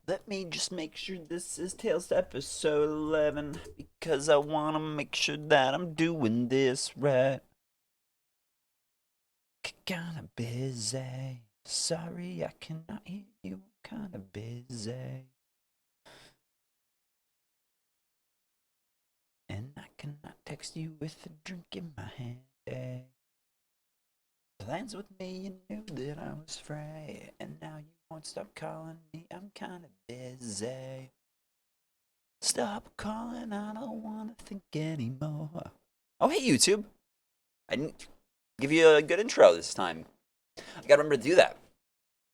Let me just make sure this is Tales to episode 11 because I want to make sure that I'm doing this right. Kinda busy. Sorry, I cannot hear you. I'm kinda busy. And I cannot text you with a drink in my hand. Plans with me, you knew that I was free. And now you won't stop calling me. I'm kinda busy. Stop calling, I don't wanna think anymore. Oh, hey, YouTube. I didn't give you a good intro this time. I gotta remember to do that.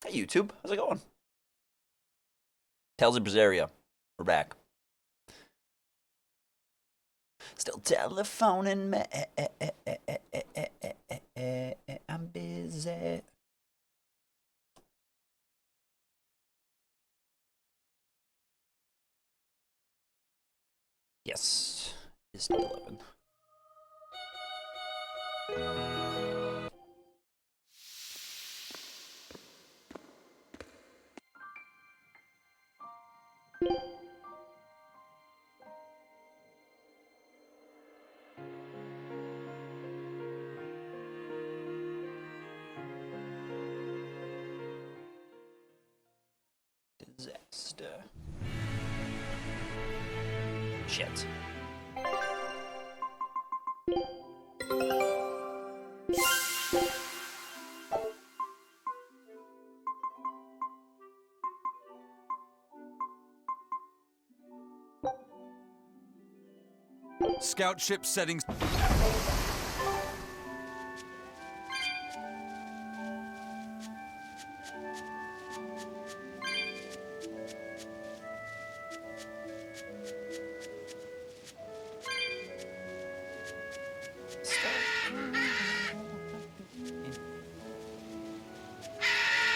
Hey, YouTube. How's it going? Tales of Berseria. We're back. Still telephoning me. I'm busy. Yes. It's 11. Disaster. Shit. Scout ship settings.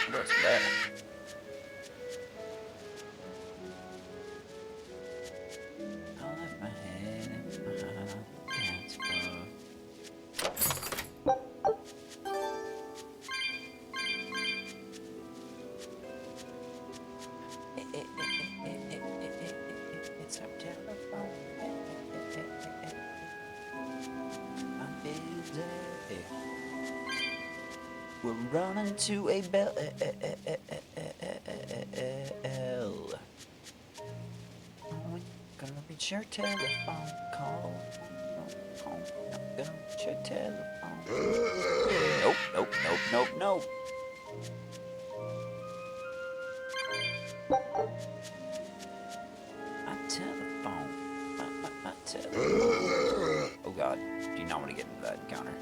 What's that? I left my head in my cat's It's our telephone. I'm busy. We're running to a bell. We're gonna reach your telephone call. Not gonna reach your telephone. Nope. My telephone. My telephone. Oh god, do not want to get into that encounter.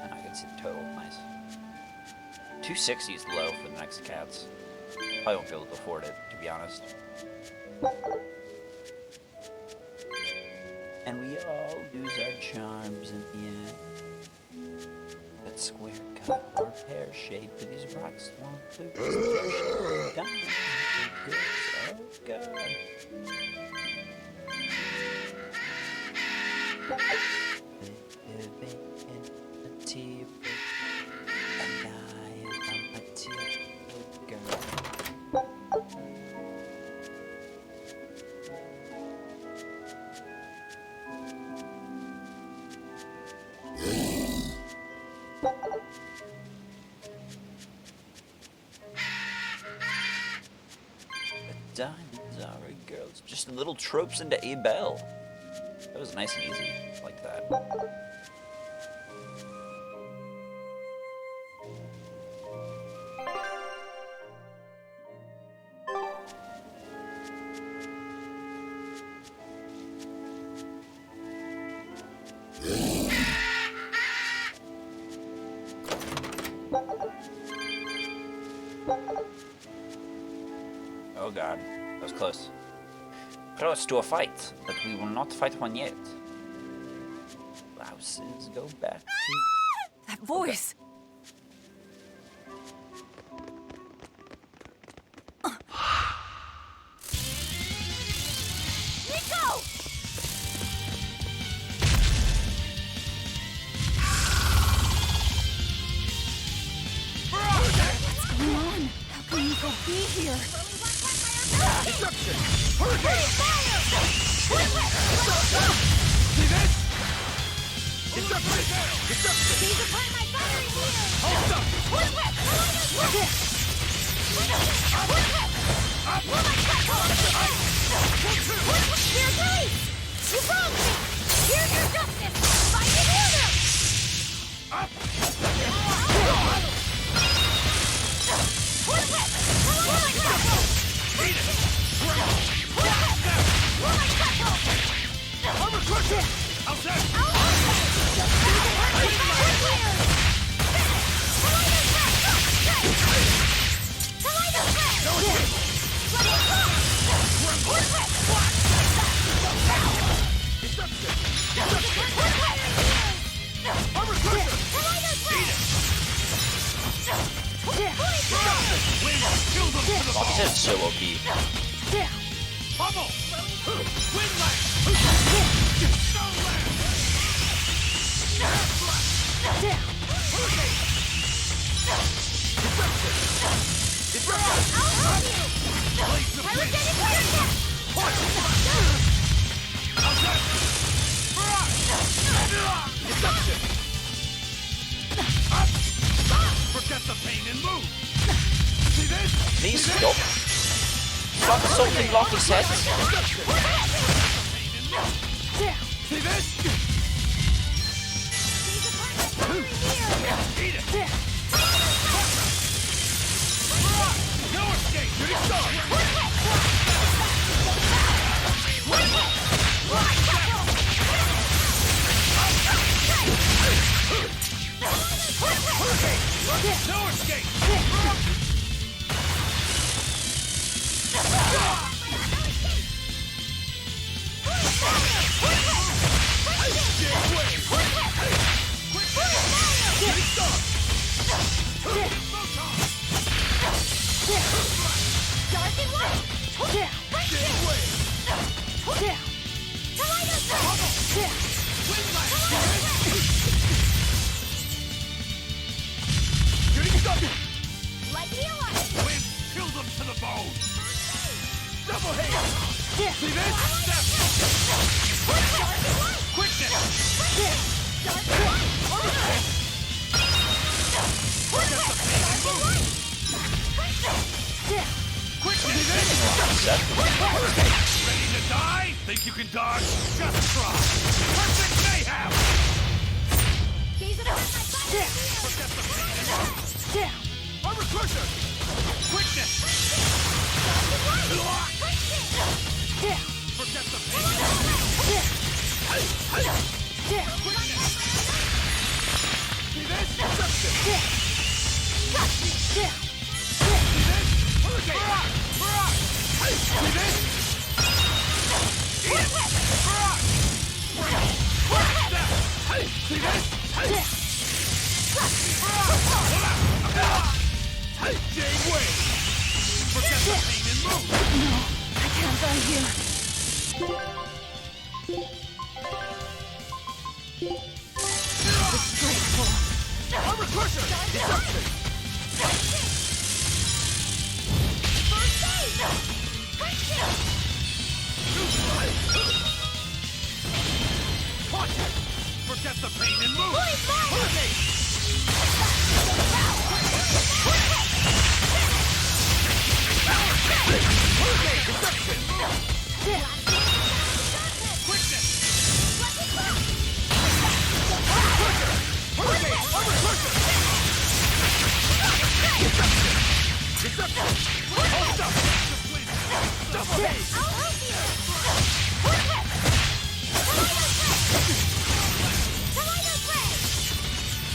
And I can see the total. Nice. 260 is low for the next cats. Probably won't be able to afford it, to be honest. And we all lose our charms in the end. That square cut or pear shape with these rocks won't lose. Diamond, oh god. Living in a tear, and I am a tearful girl. The diamonds are a girl's. Just little tropes into Abel. That was nice and easy, like that. Oh god, that was close. Close to a fight, but we will not fight one yet. Blouses, go back to... That voice! Nico! What's going on? How can Nico be here? Destruction! Hurricane! See this? Destruction! Destruction! He's apart my battery here! Hold up! Dear police! You wronged me! Here's your justice! Find it here! Up! Beat it! Armor crusher! Outside! Destruction! Armor crusher! Beat it! Wind! Kill them to the Oh, bone! this is so OP. Pummel! Wind lash! Stone lash! Hurricane! Destruction! Destruction! Blaze of wind! Punch! Outside! Barrage! Destruction! Up! Forget the pain and move! See this? Please See stop. this? Stop assaulting Lucky sets. Destruction! Pain and move! See this? Eat it! No escape! Shooting star! Hurricane! No escape! Shooting star! Shooting star! Wind! Kill them to the bone! Double hit! See this? Step! Quickness! Forget the pain and move! Quickness! See this? Ready to die? Think you can dodge? Just try! Perfect mayhem! Forget the pain and move! Armor crusher! Quickness! Forget the pain and move! See this? Destruction! See this? Hurricane! Barrage! See this? Eat it! Barrage! Step! See this? Jade Wave! Forget the pain and move! No, I can't die here. Disgraceful. Armor crusher! Destruction! Punch! Forget the pain and move! Hurricane! Hurricane! Destruction! Quickness! Armor crusher! Hurricane! Armor crusher! Destruction! Destruction! Hold up! Double hit!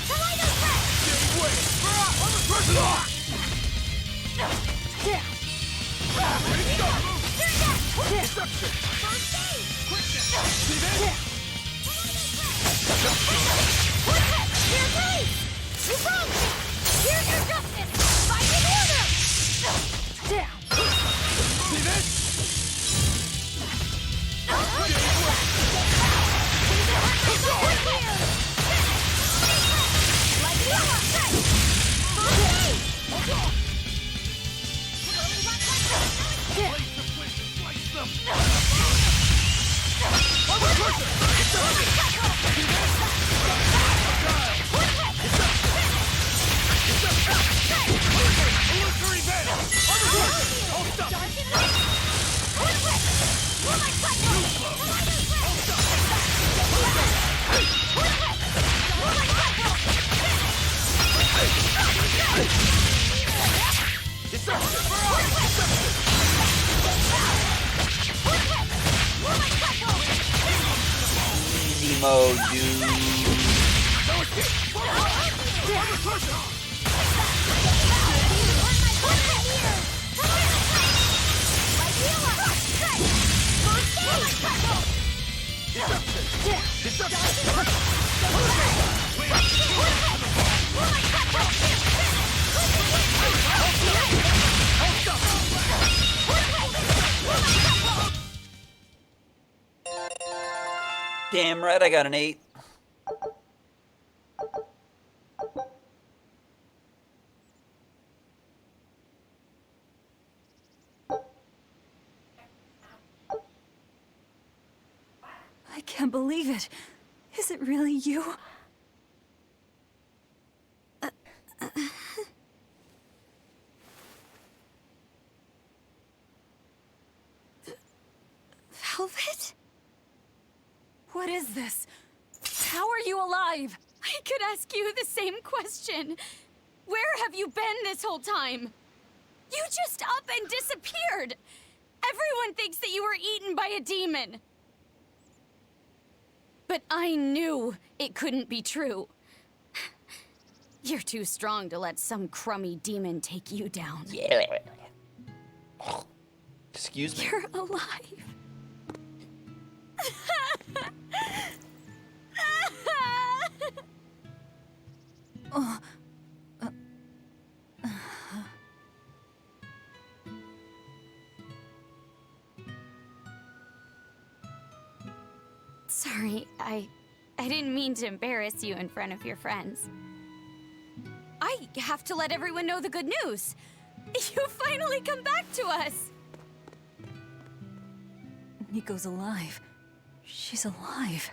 Jade Wave! Armor crusher! Destruction! First aid! Quickness! See this? Your grace! You wronged me! Here's your justice! Fight in order! Down! See this? Like you are! First aid! Place the switch and slice them! Overcrusher! Illusory venom! Overcrusher! Hold stop! Easy mode, dude. Damn right I got an 8. I can't believe it. Is it really you? Velvet? What is this? How are you alive? I could ask you the same question. Where have you been this whole time? You just up and disappeared. Everyone thinks that you were eaten by a demon. But I knew it couldn't be true. You're too strong to let some crummy demon take you down. Yeah. Excuse me. You're alive. Sorry, I didn't mean to embarrass you in front of your friends. I have to let everyone know the good news. You finally come back to us. Nico's alive. She's alive.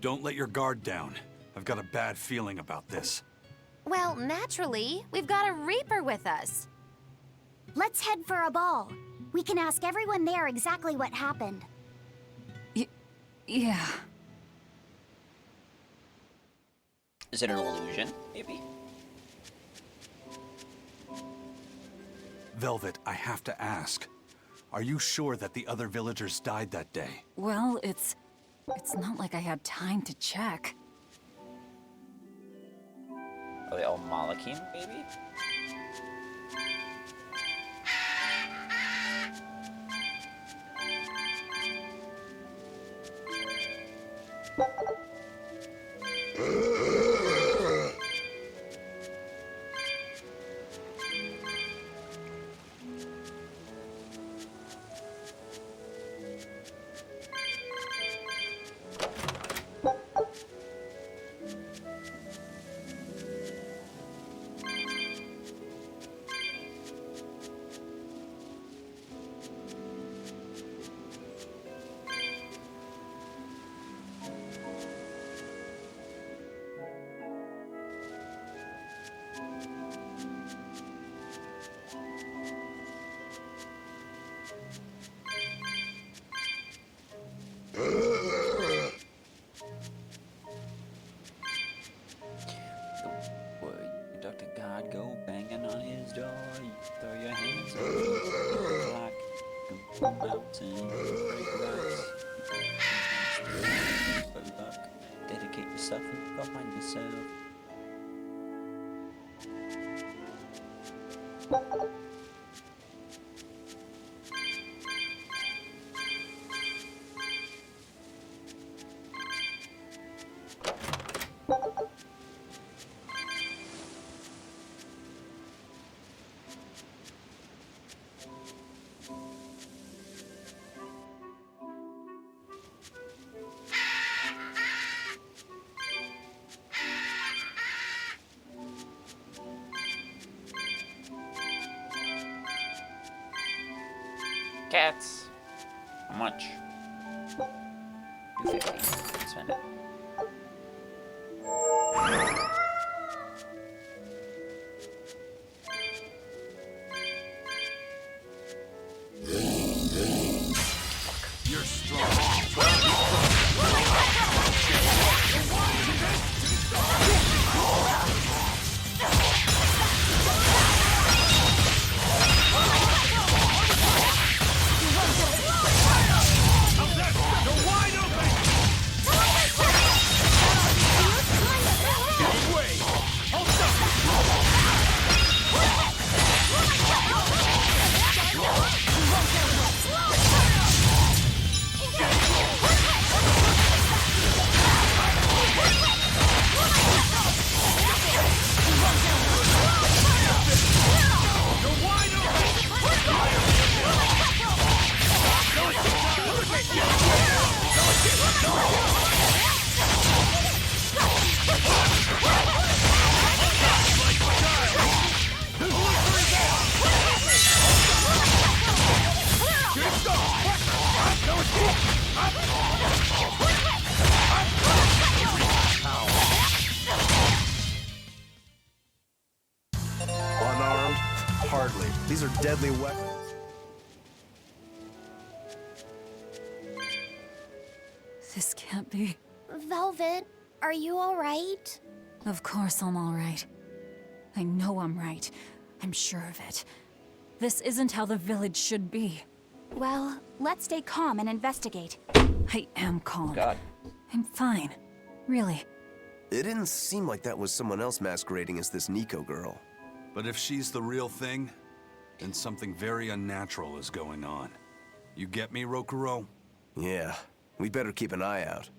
Don't let your guard down. I've got a bad feeling about this. Well, naturally, we've got a Reaper with us. Let's head for a ball. We can ask everyone there exactly what happened. Yeah. Is it an illusion, maybe? Velvet, I have to ask. Are you sure that the other villagers died that day? Well, it's not like I had time to check. Are they all Malakim, maybe? Dr. God go banging on his door. You throw your hands up the clock. Go mountain, break rocks. For luck, dedicate yourself and find yourself. cats. How much? 250. Spend it. You're strong. You're wide open! Give way! Hold Unarmed? Hardly. These are deadly weapons. This can't be. Velvet, are you all right? Of course I'm all right. I know I'm right. I'm sure of it. This isn't how the village should be. Well, let's stay calm and investigate. I am calm. God. I'm fine. Really. It didn't seem like that was someone else masquerading as this Nico girl. But if she's the real thing, then something very unnatural is going on. You get me, Rokuro? Yeah, we better keep an eye out.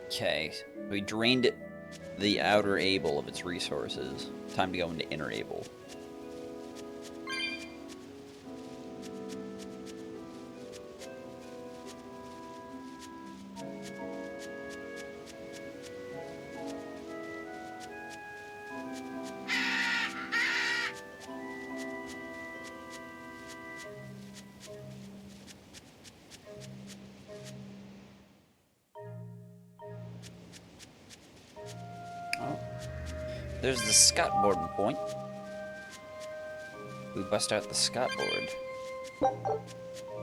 Okay, we drained the outer Able of its resources. Time to go into inner Able. Oh. There's the Scottboard point. We bust out the Scottboard.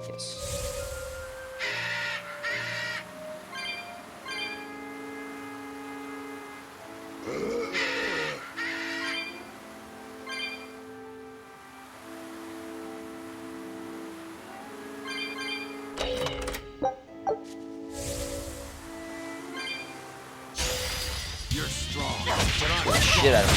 Yes. You're strong. Get the shit out of me.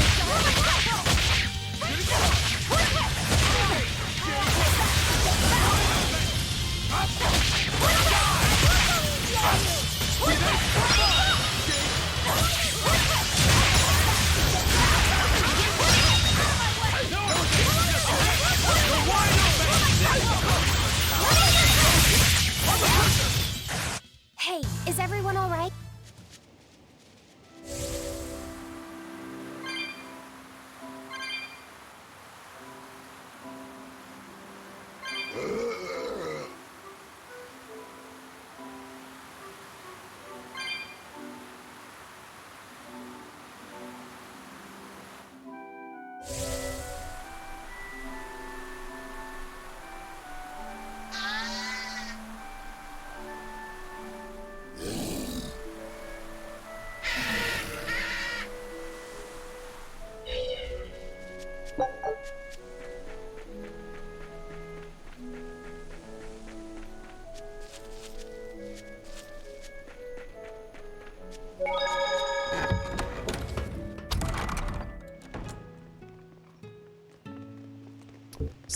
Hey, is everyone all right?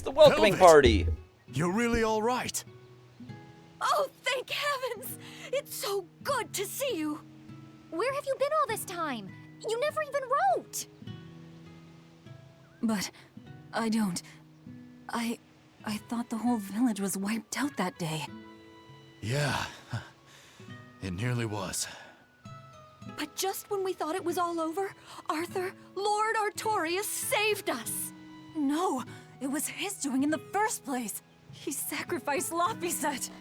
It's the welcoming Velvet! party. You're really all right. Oh, thank heavens! It's so good to see you! Where have you been all this time? You never even wrote! But I don't. I thought the whole village was wiped out that day. Yeah, it nearly was. But just when we thought it was all over, Arthur, Lord Artorias saved us! No, it was his doing in the first place. He sacrificed Laphicet.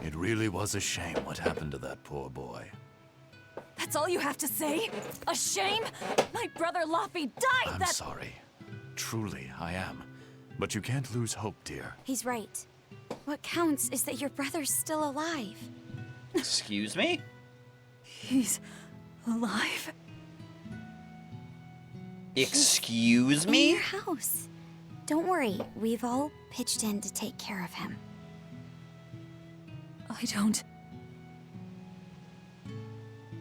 It really was a shame what happened to that poor boy. That's all you have to say? A shame? My brother Laffy died I'm sorry. Truly, I am. But you can't lose hope, dear. He's right. What counts is that your brother's still alive. Excuse me? He's alive? Excuse In me? your house. Don't worry, we've all pitched in to take care of him. I don't...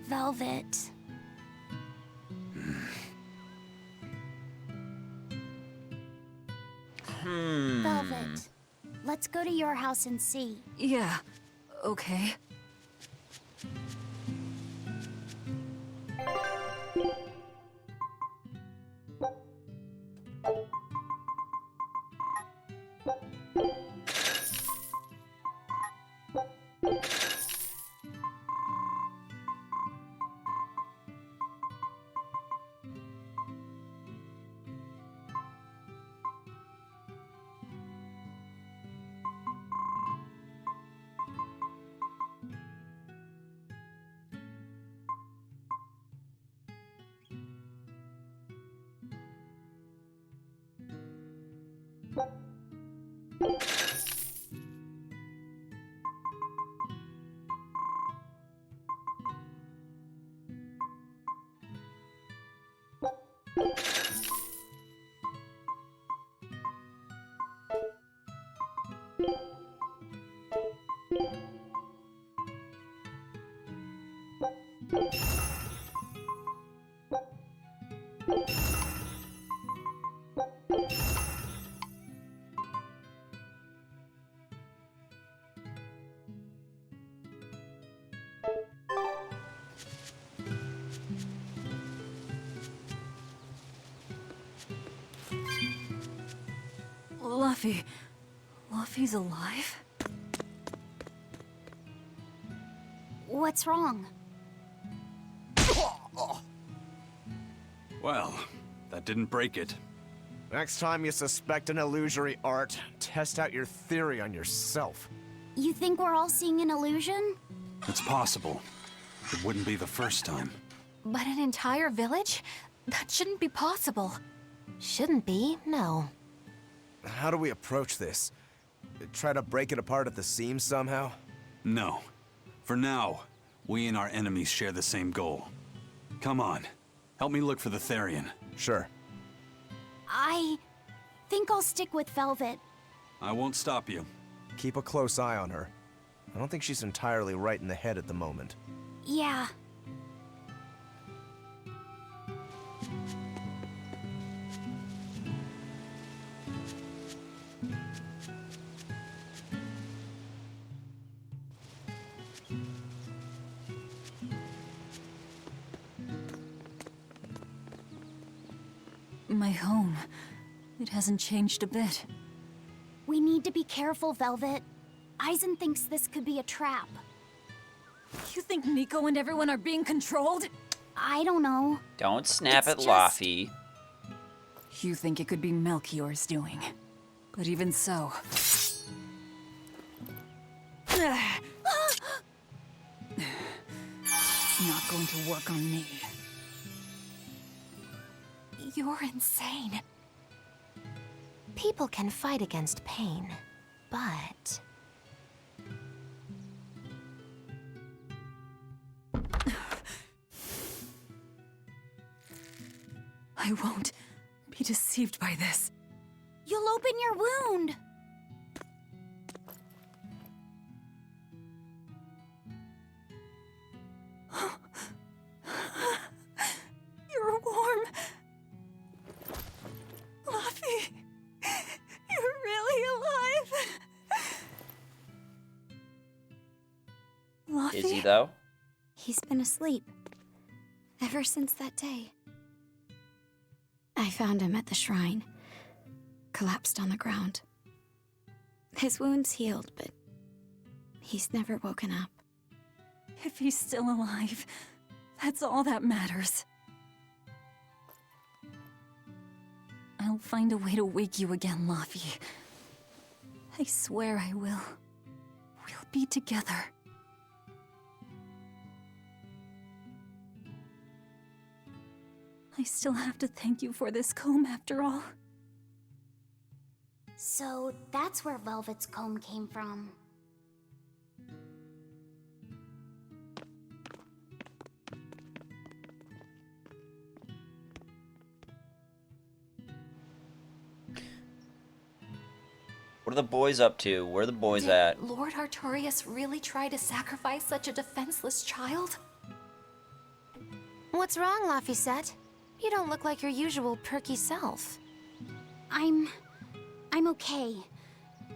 Velvet. Velvet. Let's go to your house and see. Yeah, okay. Luffy's alive? What's wrong? Well, that didn't break it. Next time you suspect an illusory art, test out your theory on yourself. You think we're all seeing an illusion? It's possible. It wouldn't be the first time. But an entire village? That shouldn't be possible. Shouldn't be, no. How do we approach this? Try to break it apart at the seams somehow? No. For now, we and our enemies share the same goal. Come on. Help me look for the Therion. Sure. I think I'll stick with Velvet. I won't stop you. Keep a close eye on her. I don't think she's entirely right in the head at the moment. Yeah. My home. It hasn't changed a bit. We need to be careful, Velvet. Aizen thinks this could be a trap. You think Nico and everyone are being controlled? I don't know. Don't snap at It's Laffy. You think it could be Melchior's doing. But even so... It's not going to work on me. You're insane. People can fight against pain, but... I won't be deceived by this. You'll open your wound! You're warm. Laffy. Luffy? Is he, though? He's been asleep. Ever since that day. I found him at the shrine. Collapsed on the ground. His wounds healed, but he's never woken up. If he's still alive, that's all that matters. I'll find a way to wake you again, Luffy. I swear I will. We'll be together. I still have to thank you for this comb after all. So that's where Velvet's comb came from. What are the boys up to? Where are the boys at? Did Lord Artorias really try to sacrifice such a defenseless child? What's wrong, Laphicet? You don't look like your usual perky self. I'm okay.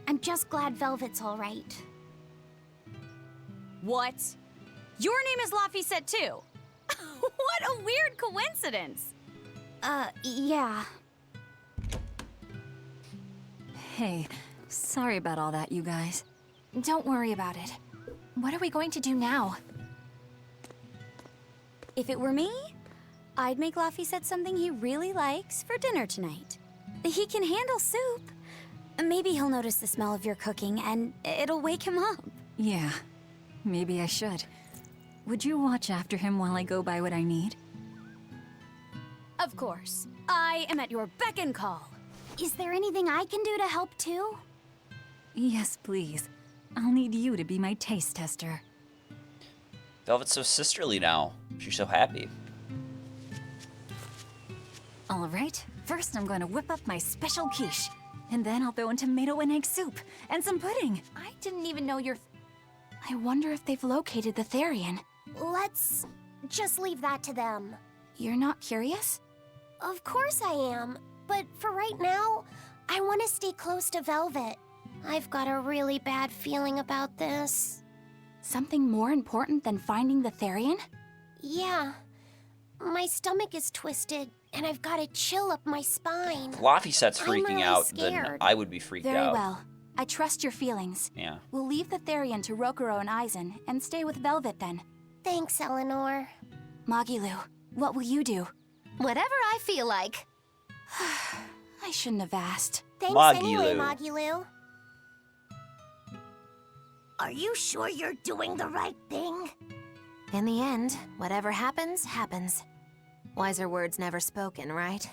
I'm just glad Velvet's all right. What? Your name is Laphicet too? What a weird coincidence! Yeah. Hey, sorry about all that, you guys. Don't worry about it. What are we going to do now? If it were me, I'd make Laphicet something he really likes for dinner tonight. He can handle soup. Maybe he'll notice the smell of your cooking and it'll wake him up. Yeah, maybe I should. Would you watch after him while I go buy what I need? Of course. I am at your beck and call. Is there anything I can do to help too? Yes, please. I'll need you to be my taste tester. Velvet's so sisterly now. She's so happy. All right, first I'm going to whip up my special quiche. And then I'll throw in tomato and egg soup. And some pudding. I didn't even know I wonder if they've located the Therion. Let's just leave that to them. You're not curious? Of course I am. But for right now, I want to stay close to Velvet. I've got a really bad feeling about this. Something more important than finding the Therion? Yeah. My stomach is twisted, and I've got a chill up my spine. Laphicet's freaking really out, scared. then I would be freaked Very out. well. I trust your feelings. Yeah. We'll leave the Therion to Rokuro and Aizen, and stay with Velvet then. Thanks, Eleanor. Magilu, what will you do? Whatever I feel like. I shouldn't have asked. Thanks anyway, Magilu. Magilu. Are you sure you're doing the right thing? In the end, whatever happens, happens. Wiser words never spoken, right?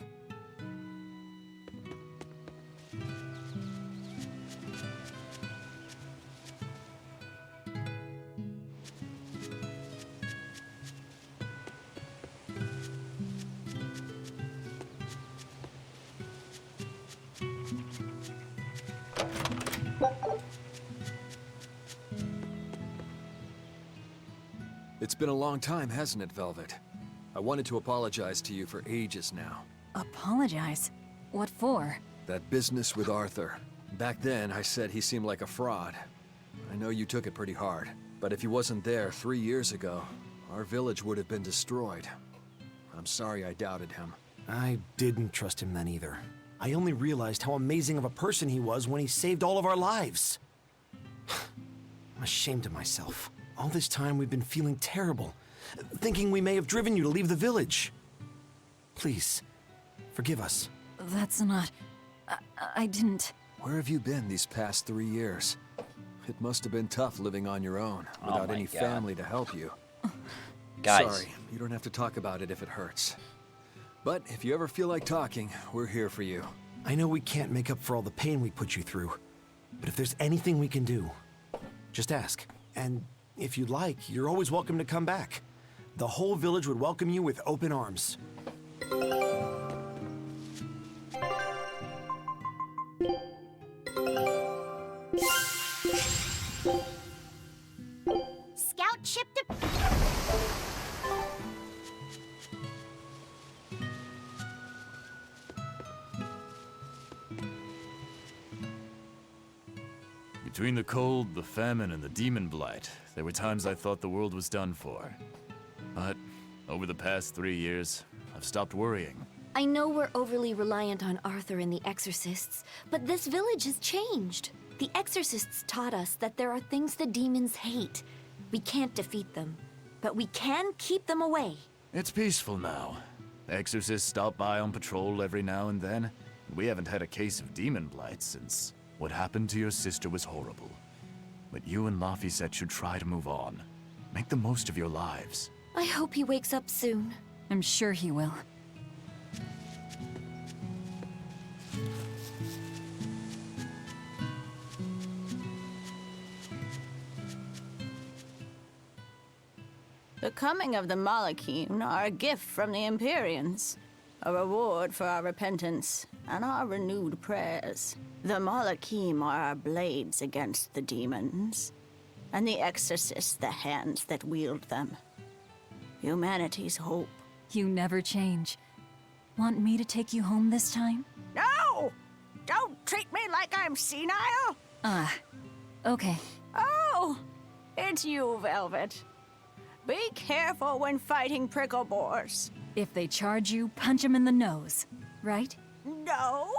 It's been a long time, hasn't it, Velvet? I wanted to apologize to you for ages now. Apologize? What for? That business with Arthur. Back then, I said he seemed like a fraud. I know you took it pretty hard, but if he wasn't there 3 years ago, our village would have been destroyed. I'm sorry I doubted him. I didn't trust him then either. I only realized how amazing of a person he was when he saved all of our lives. I'm ashamed of myself. All this time we've been feeling terrible, thinking we may have driven you to leave the village. Please, forgive us. That's not... I didn't... Where have you been these past 3 years? It must have been tough living on your own, Oh without my any God. family to help you. Guys. Sorry, you don't have to talk about it if it hurts. But if you ever feel like talking, we're here for you. I know we can't make up for all the pain we put you through, but if there's anything we can do, just ask. And if you'd like, you're always welcome to come back. The whole village would welcome you with open arms. Scout ship to... Between the cold, the famine, and the demon blight, there were times I thought the world was done for. But over the past 3 years, I've stopped worrying. I know we're overly reliant on Arthur and the Exorcists, but this village has changed. The Exorcists taught us that there are things the demons hate. We can't defeat them, but we can keep them away. It's peaceful now. Exorcists stop by on patrol every now and then. We haven't had a case of demon blight since what happened to your sister was horrible. But you and Laphicet should try to move on. Make the most of your lives. I hope he wakes up soon. I'm sure he will. The coming of the Malachim are a gift from the Empyreans, a reward for our repentance and our renewed prayers. The Malachim are our blades against the demons, and the Exorcists the hands that wield them. Humanity's hope. You never change. Want me to take you home this time? No! Don't treat me like I'm senile! Okay. Oh! It's you, Velvet. Be careful when fighting prickle boars. If they charge you, punch them in the nose, right? No!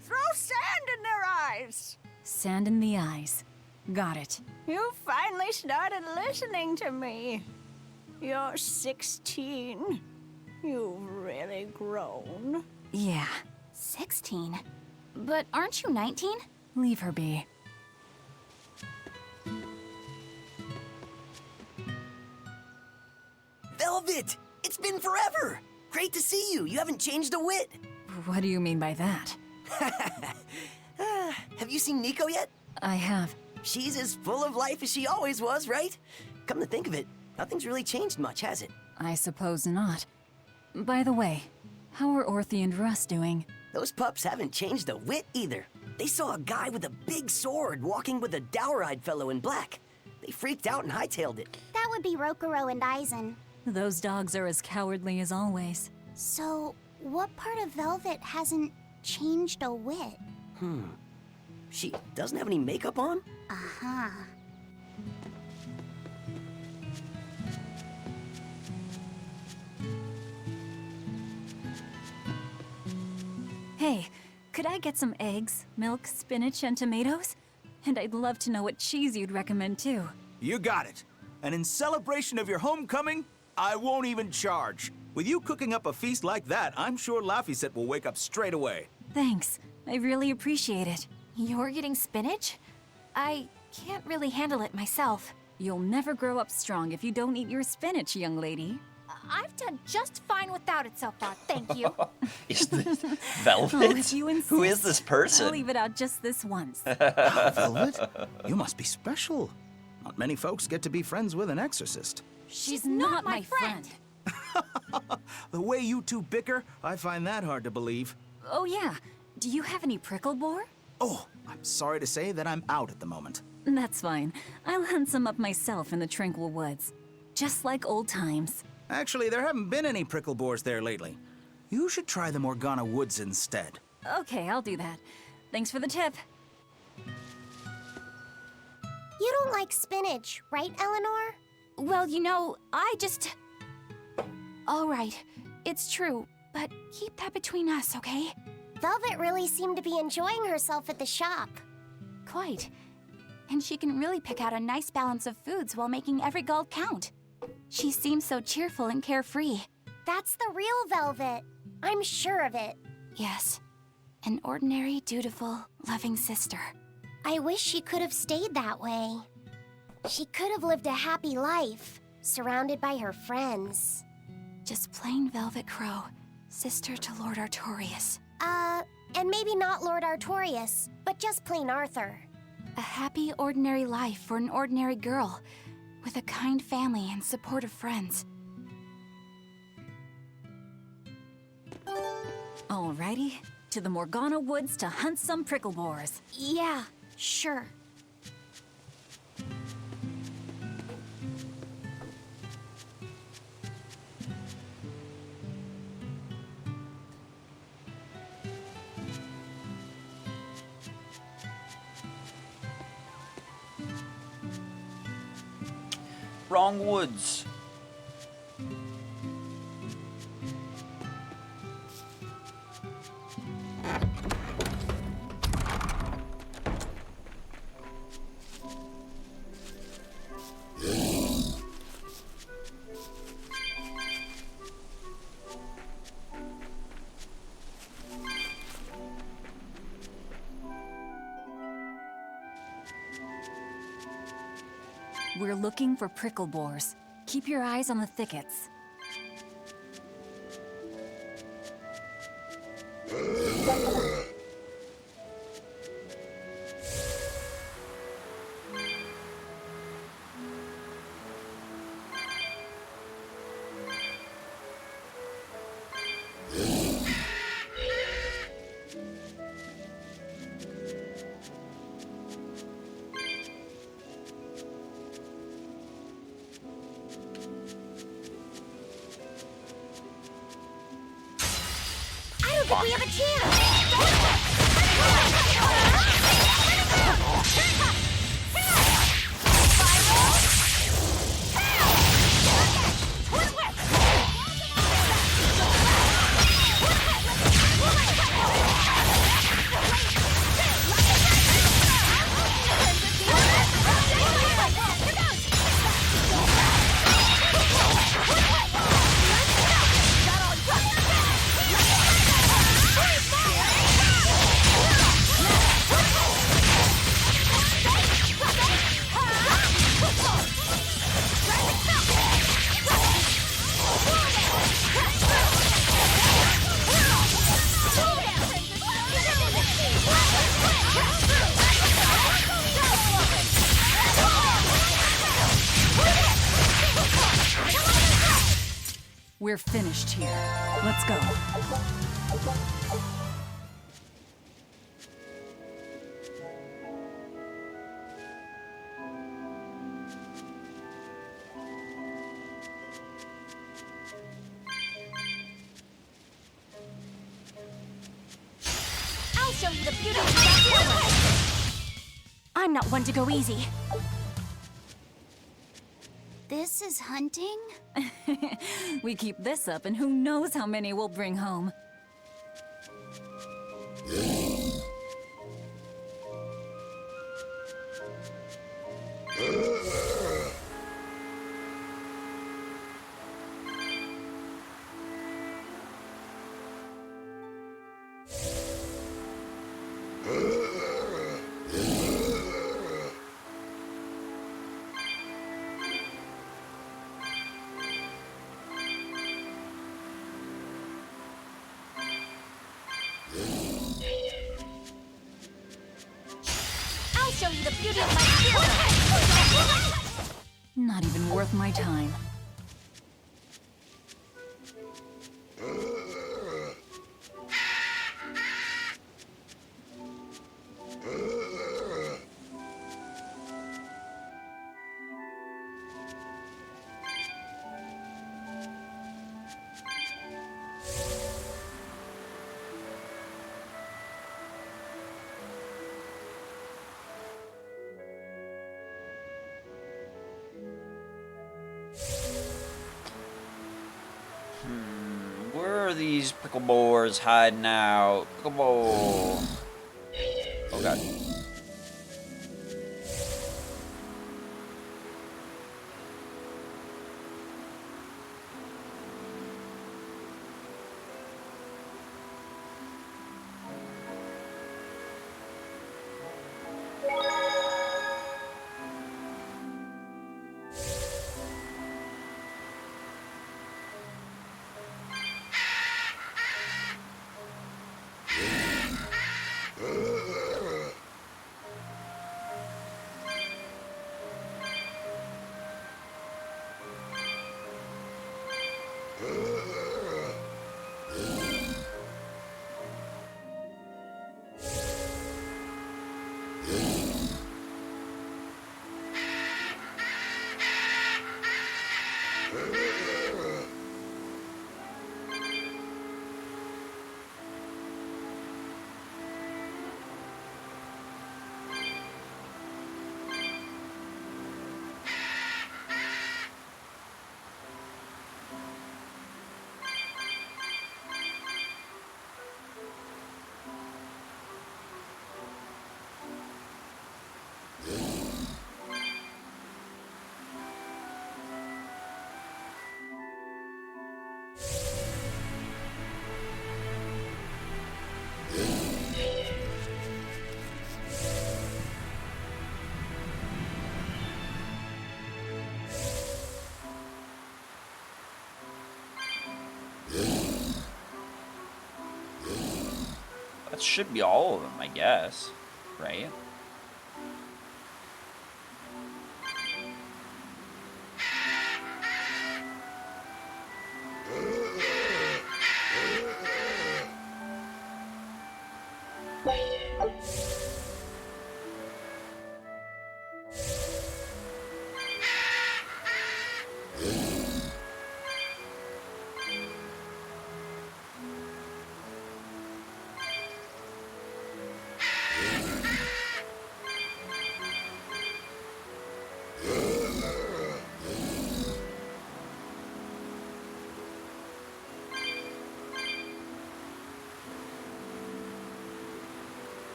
Throw sand in their eyes! Sand in the eyes. Got it. You finally started listening to me. You're 16. You've really grown. Yeah. 16? But aren't you 19? Leave her be. Velvet! It's been forever! Great to see you. You haven't changed a whit. What do you mean by that? Have you seen Nico yet? I have. She's as full of life as she always was, right? Come to think of it, nothing's really changed much, has it? I suppose not. By the way, how are Orthy and Russ doing? Those pups haven't changed a whit either. They saw a guy with a big sword walking with a dour-eyed fellow in black. They freaked out and hightailed it. That would be Rokuro and Aizen. Those dogs are as cowardly as always. So, what part of Velvet hasn't changed a whit? She doesn't have any makeup on? Uh-huh. Hey, could I get some eggs, milk, spinach, and tomatoes? And I'd love to know what cheese you'd recommend too. You got it. And in celebration of your homecoming, I won't even charge. With you cooking up a feast like that, I'm sure Laphicet will wake up straight away. Thanks. I really appreciate it. You're getting spinach? I can't really handle it myself. You'll never grow up strong if you don't eat your spinach, young lady. I've done just fine without it so far, thank you. Is this Velvet? Oh, if you insist, Who is this person? I'll leave it out just this once. Velvet? You must be special. Not many folks get to be friends with an exorcist. She's not my friend. The way you two bicker, I find that hard to believe. Oh yeah, do you have any prickle boar? Oh, I'm sorry to say that I'm out at the moment. That's fine. I'll hunt some up myself in the tranquil woods. Just like old times. Actually, there haven't been any prickle boars there lately. You should try the Morgana Woods instead. Okay, I'll do that. Thanks for the tip. You don't like spinach, right, Eleanor? Well, you know, I just... All right, it's true, but keep that between us, okay? Velvet really seemed to be enjoying herself at the shop. Quite. And she can really pick out a nice balance of foods while making every gulp count. She seems so cheerful and carefree. That's the real Velvet. I'm sure of it. Yes. An ordinary, dutiful, loving sister. I wish she could have stayed that way. She could have lived a happy life, surrounded by her friends. Just plain Velvet Crow, sister to Lord Artorias. And maybe not Lord Artorias, but just plain Arthur. A happy, ordinary life for an ordinary girl, with a kind family and supportive friends. Alrighty, to the Morgana Woods to hunt some prickle boars. Yeah, sure. Wrong woods. We're looking for prickle boars. Keep your eyes on the thickets. I don't think we have a chance! We're finished here. Let's go. I'll show you the beauty of that. I'm not one to go easy. This is hunting? We keep this up and who knows how many we'll bring home. I'll show you the beauty of my spirit! Not even worth my time. Where are these prickle boars hiding out? Prickle boar. Oh god. should be all of them, I guess. Right?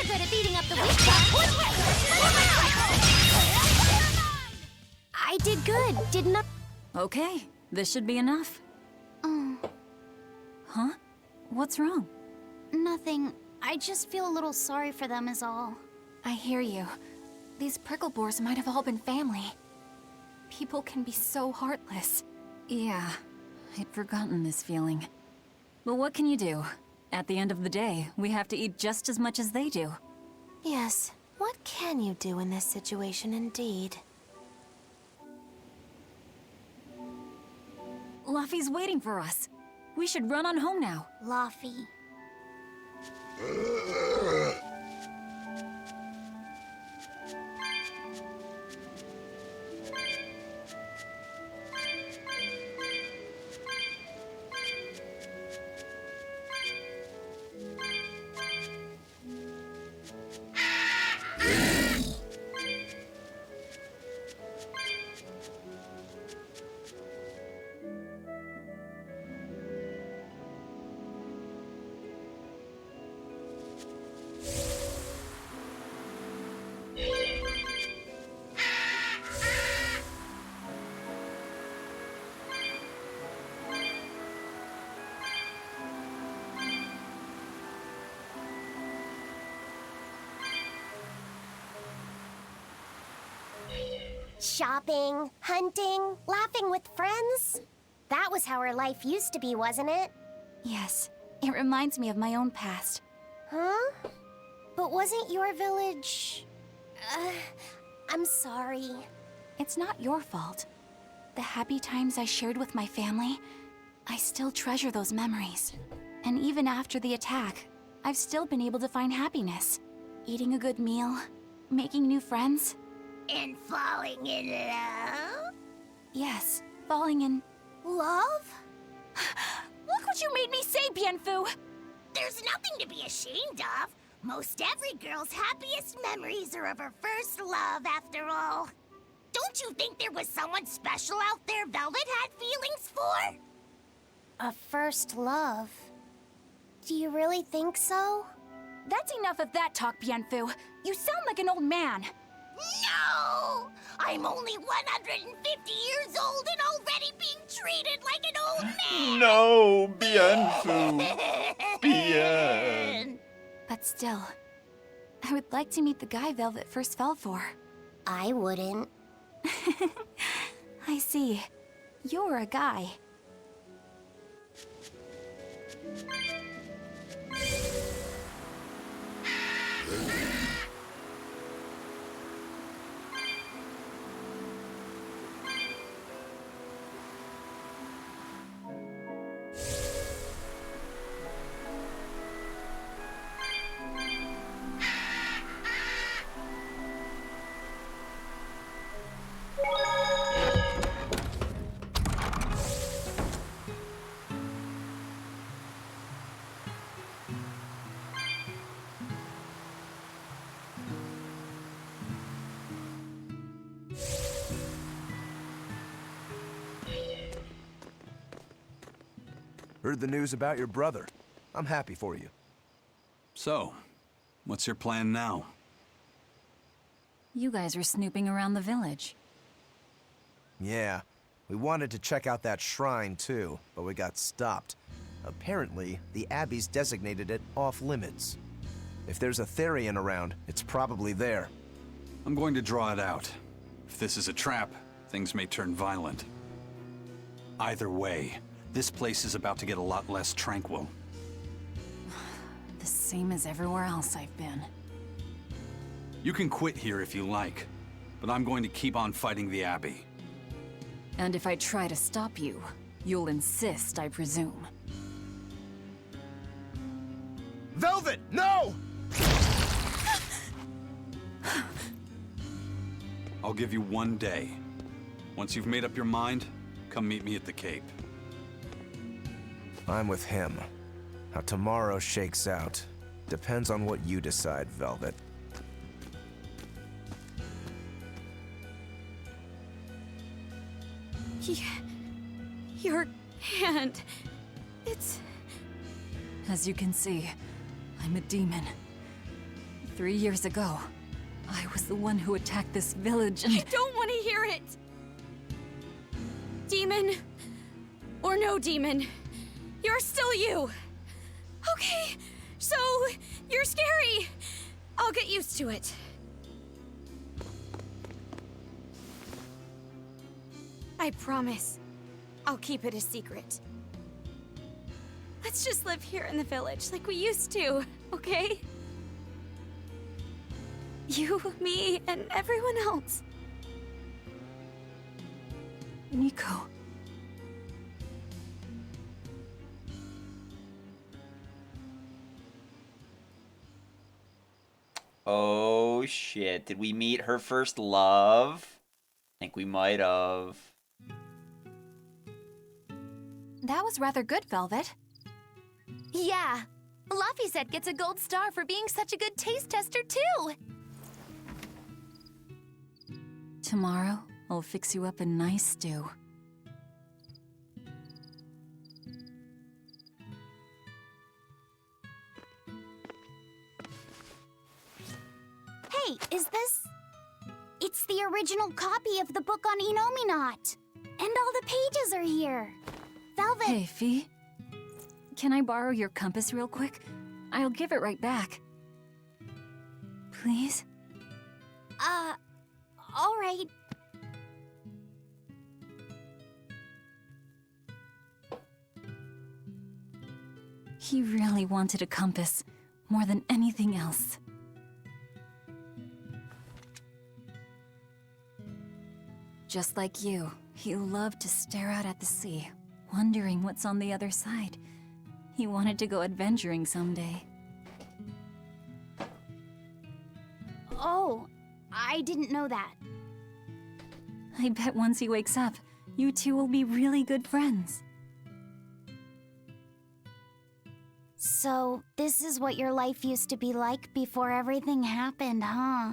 Good at beating up the weak I did good, didn't I? Okay, this should be enough. Oh. Huh? What's wrong? Nothing. I just feel a little sorry for them is all. I hear you. These prickle boars might have all been family. People can be so heartless. Yeah, I'd forgotten this feeling. But what can you do? At the end of the day, we have to eat just as much as they do. Yes, what can you do in this situation indeed? Laffy's waiting for us. We should run on home now. Laffy. Shopping, hunting, laughing with friends. That was how our life used to be, wasn't it? Yes, it reminds me of my own past. Huh? But wasn't your village... I'm sorry. It's not your fault. The happy times I shared with my family, I still treasure those memories. And even after the attack, I've still been able to find happiness. Eating a good meal, making new friends. And falling in love? Yes, falling in... Love? Look what you made me say, Bienfu! There's nothing to be ashamed of. Most every girl's happiest memories are of her first love, after all. Don't you think there was someone special out there Velvet had feelings for? A first love? Do you really think so? That's enough of that talk, Bienfu. You sound like an old man. No! I'm only 150 years old and already being treated like an old man! No, Bienfu. Bien. But still, I would like to meet the guy Velvet first fell for. I wouldn't. I see. You're a guy. Heard the news about your brother. I'm happy for you. So, what's your plan now? You guys were snooping around the village. Yeah, we wanted to check out that shrine too, but we got stopped. Apparently, the Abbey's designated it off-limits. If there's a Therion around, it's probably there. I'm going to draw it out. If this is a trap, things may turn violent. Either way, this place is about to get a lot less tranquil. The same as everywhere else I've been. You can quit here if you like, but I'm going to keep on fighting the Abbey. And if I try to stop you, you'll insist, I presume. Velvet, no! I'll give you 1 day. Once you've made up your mind, come meet me at the Cape. I'm with him. How tomorrow shakes out depends on what you decide, Velvet. Your hand... It's... As you can see, I'm a demon. 3 years ago, I was the one who attacked this village and... I don't want to hear it! Demon, or no demon, you're still you. Okay, so you're scary. I'll get used to it. I promise, I'll keep it a secret. Let's just live here in the village like we used to, okay? You, me, and everyone else. Nico. Oh shit, did we meet her first love? I think we might have. That was rather good, Velvet. Yeah. Laphicet gets a gold star for being such a good taste tester, too. Tomorrow, I'll fix you up a nice stew. Hey, is this... It's the original copy of the book on Enominat. And all the pages are here. Velvet... Hey, Fee. Can I borrow your compass real quick? I'll give it right back. Please? All right. He really wanted a compass, more than anything else. Just like you, he loved to stare out at the sea, wondering what's on the other side. He wanted to go adventuring someday. Oh, I didn't know that. I bet once he wakes up, you two will be really good friends. So, this is what your life used to be like before everything happened, huh?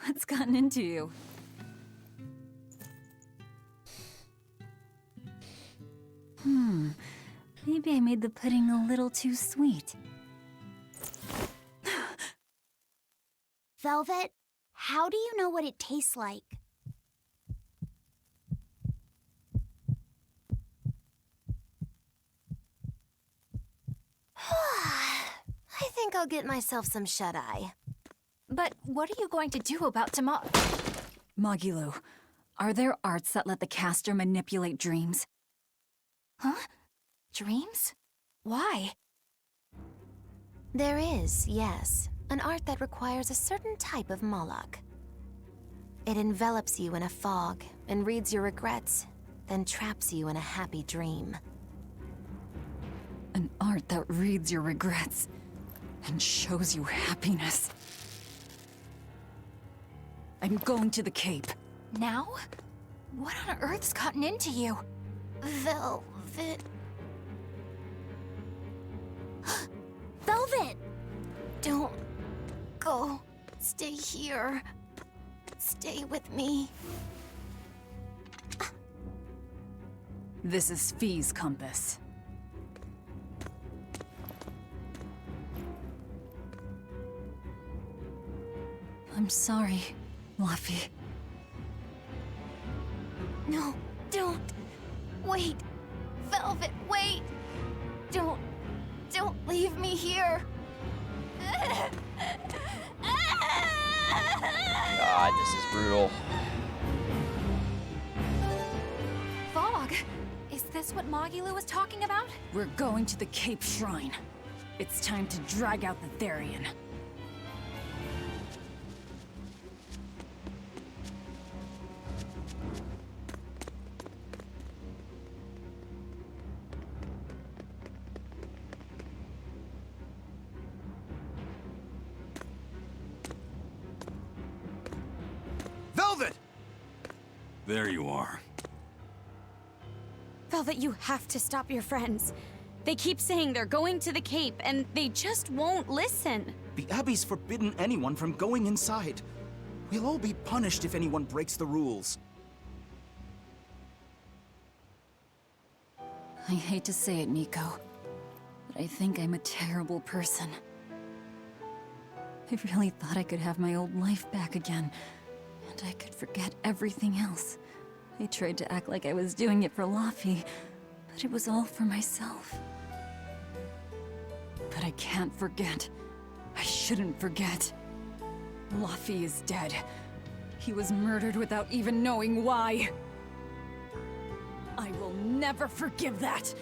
What's gotten into you? Maybe I made the pudding a little too sweet. Velvet, how do you know what it tastes like? I think I'll get myself some shut-eye. But what are you going to do about tomorrow? Magilu, are there arts that let the caster manipulate dreams? Huh? Dreams? Why? There is, yes, an art that requires a certain type of Moloch. It envelops you in a fog and reads your regrets, then traps you in a happy dream. An art that reads your regrets and shows you happiness. I'm going to the Cape. Now? What on earth's gotten into you? Velvet... Velvet! Don't go. Stay here. Stay with me. This is Fee's compass. I'm sorry, Luffy. No, don't. Wait. Velvet, wait. Don't leave me here. God, this is brutal. Fog? Is this what Magilu was talking about? We're going to the Cape Shrine. It's time to drag out the Therion. Velvet! There you are. Velvet, you have to stop your friends. They keep saying they're going to the Cape, and they just won't listen. The Abbey's forbidden anyone from going inside. We'll all be punished if anyone breaks the rules. I hate to say it, Nico, but I think I'm a terrible person. I really thought I could have my old life back again, and I could forget everything else. I tried to act like I was doing it for Luffy, but it was all for myself. But I can't forget. I shouldn't forget. Luffy is dead. He was murdered without even knowing why. I will never forgive that.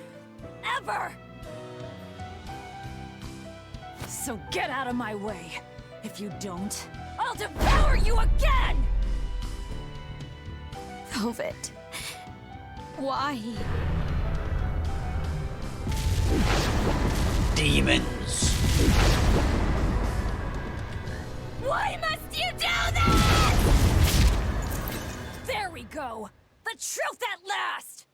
Ever! So get out of my way. If you don't, I'll devour you again! Velvet. Why? Demons. Why must you do this? There we go. The truth at last!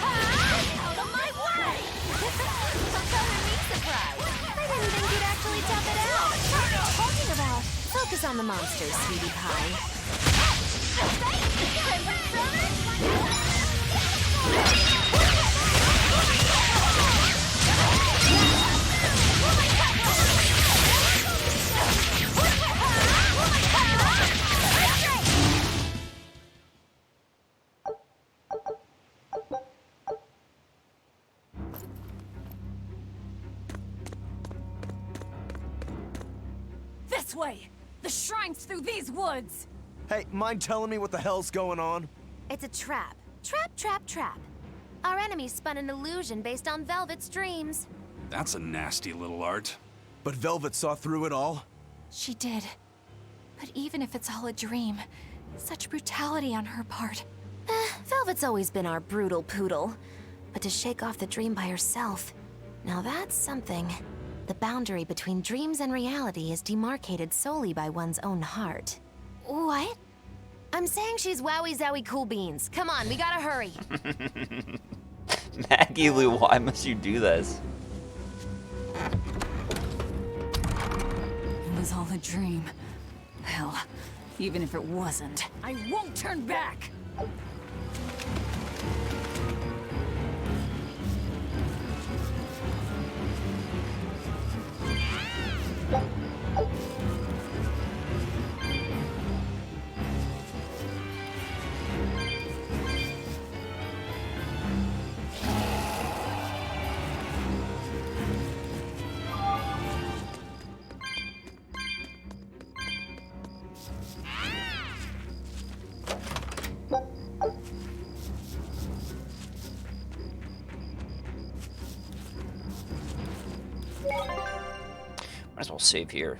Out of my way! A color me surprise. I didn't think you'd actually tough it out. What are you talking about? Focus on the monsters, sweetie pie. This way! The shrine's through these woods! Hey, mind telling me what the hell's going on? It's a trap. Trap, trap, trap. Our enemy spun an illusion based on Velvet's dreams. That's a nasty little art. But Velvet saw through it all? She did. But even if it's all a dream, such brutality on her part. Velvet's always been our brutal poodle. But to shake off the dream by herself, now that's something. The boundary between dreams and reality is demarcated solely by one's own heart. What? I'm saying she's wowie zowie cool beans. Come on, we gotta hurry. Maggie Lou, why must you do this? It was all a dream. Hell, even if it wasn't, I won't turn back! Might as well save here.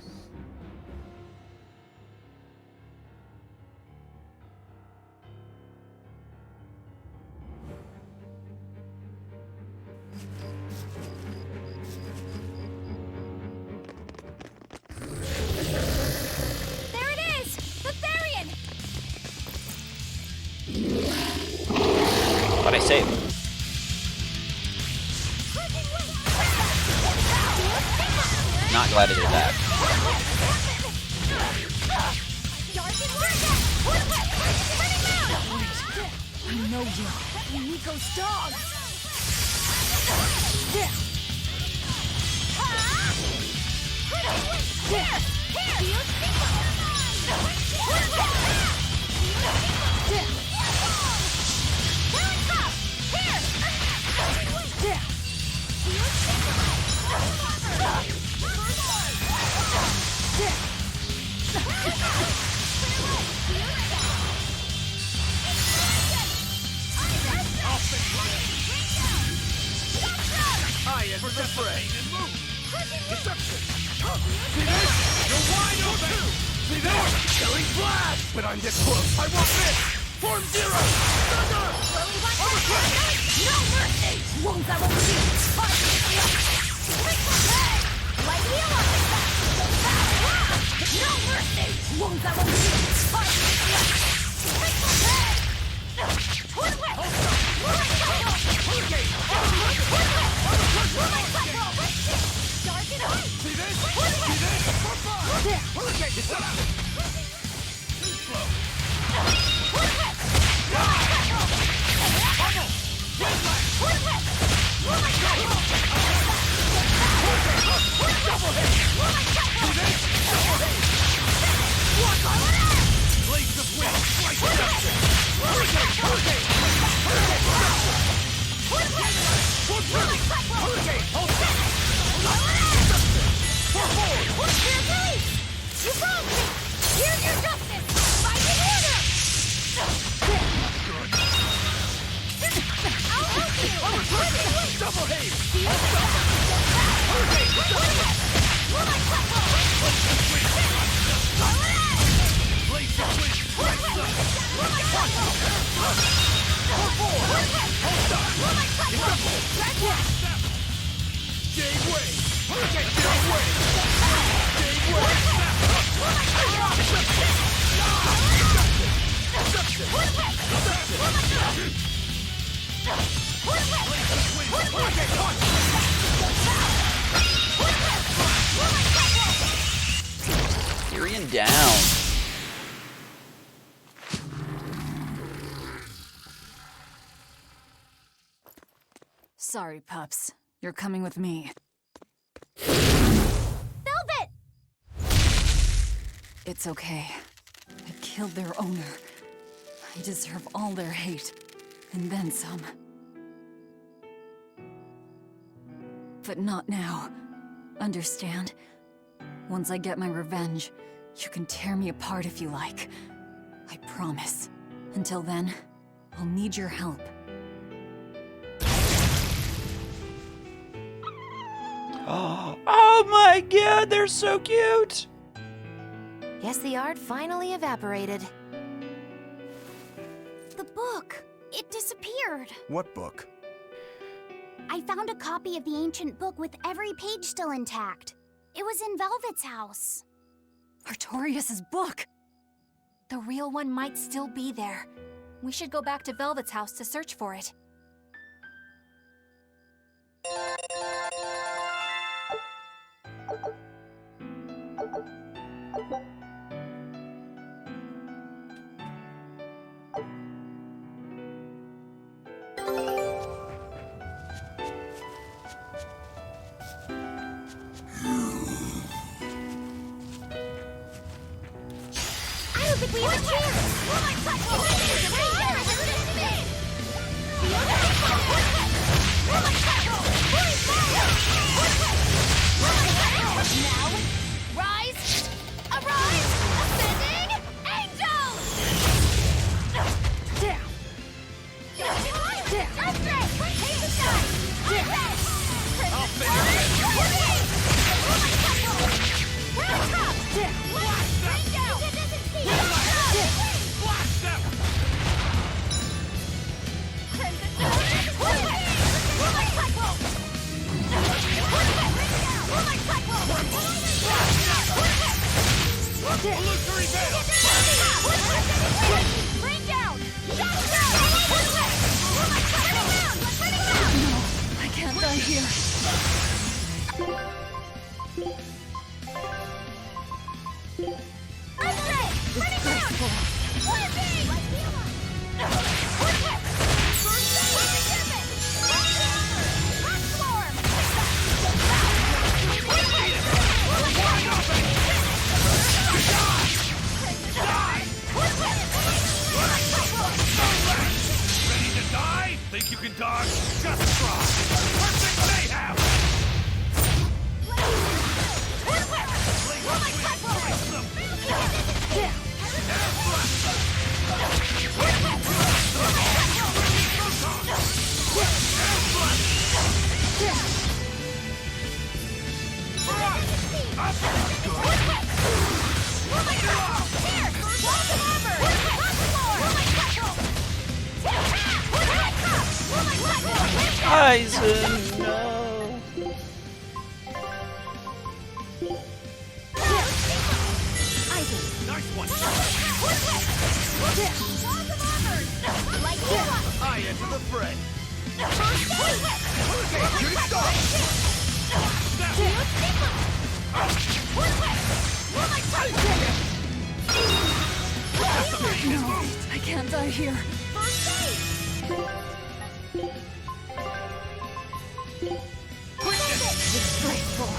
There it is! The Therion! But I saved. Not glad I did that. I know you. Nico's dogs! for the fray. Deception. See this? You're wide open. See this? Killing blast. But I'm this close. I want this. Form zero. Thunder. No mercy! Won't that will be like heal on the back! No mercy! Won't that will be See this? See this? For fun! Hurricane! It's up! Too slow! Double hit! See this? Double hit! Blades of wind! Slice deception! Hurricane! Hurricane! Hurricane! Hold on! Deception! For forward! Here, please! You broke me! Here's your justice! Fight in order! I'll help you! Double hate! Blades of wind! Slice for forward! Hold on! Gave way! Hurricane gave way! Gave way! Therion down. Sorry, pups. You're coming with me. Velvet! It's okay. I killed their owner. I deserve all their hate. And then some. But not now. Understand? Once I get my revenge, you can tear me apart if you like. I promise. Until then, I'll need your help. Oh my god, they're so cute! Yes, the art finally evaporated. The book! It disappeared! What book? I found a copy of the ancient book with every page still intact. It was in Velvet's house. Artorias' book! The real one might still be there. We should go back to Velvet's house to search for it. I don't think we have a chance! Now, rise! Arise! Ascending! Angels! Down! Take the sky! I'll finish it! Illusory veil! Bring down! I can't die here. Aizen, no. Nice one. I enter the fray. No, I can't die here. Disgraceful.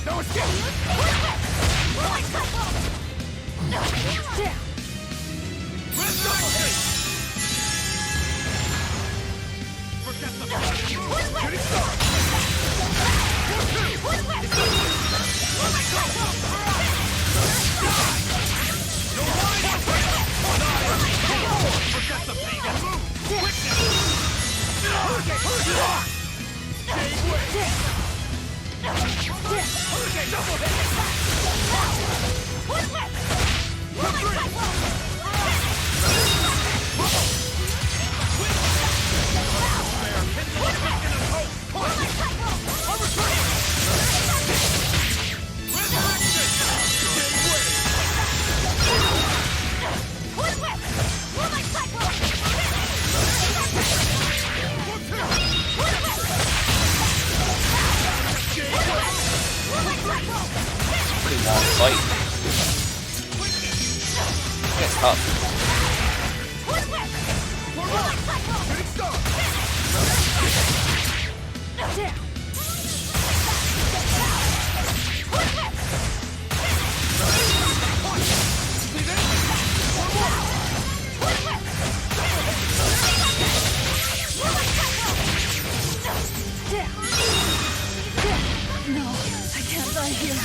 No escape! Pretty long fight. That's tough. No, I can't die here.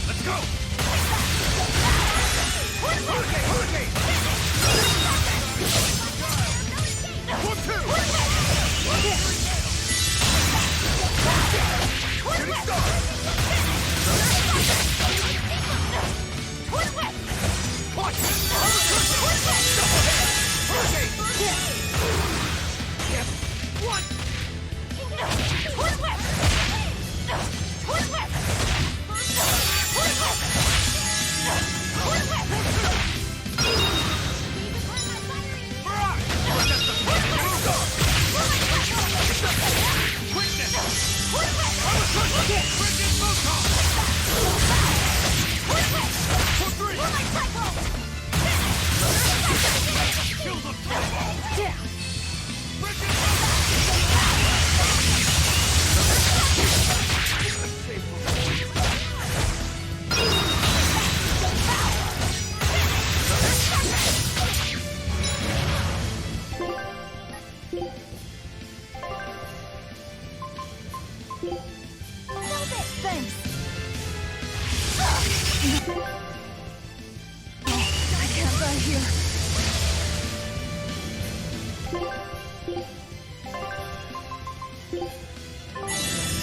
Let's go!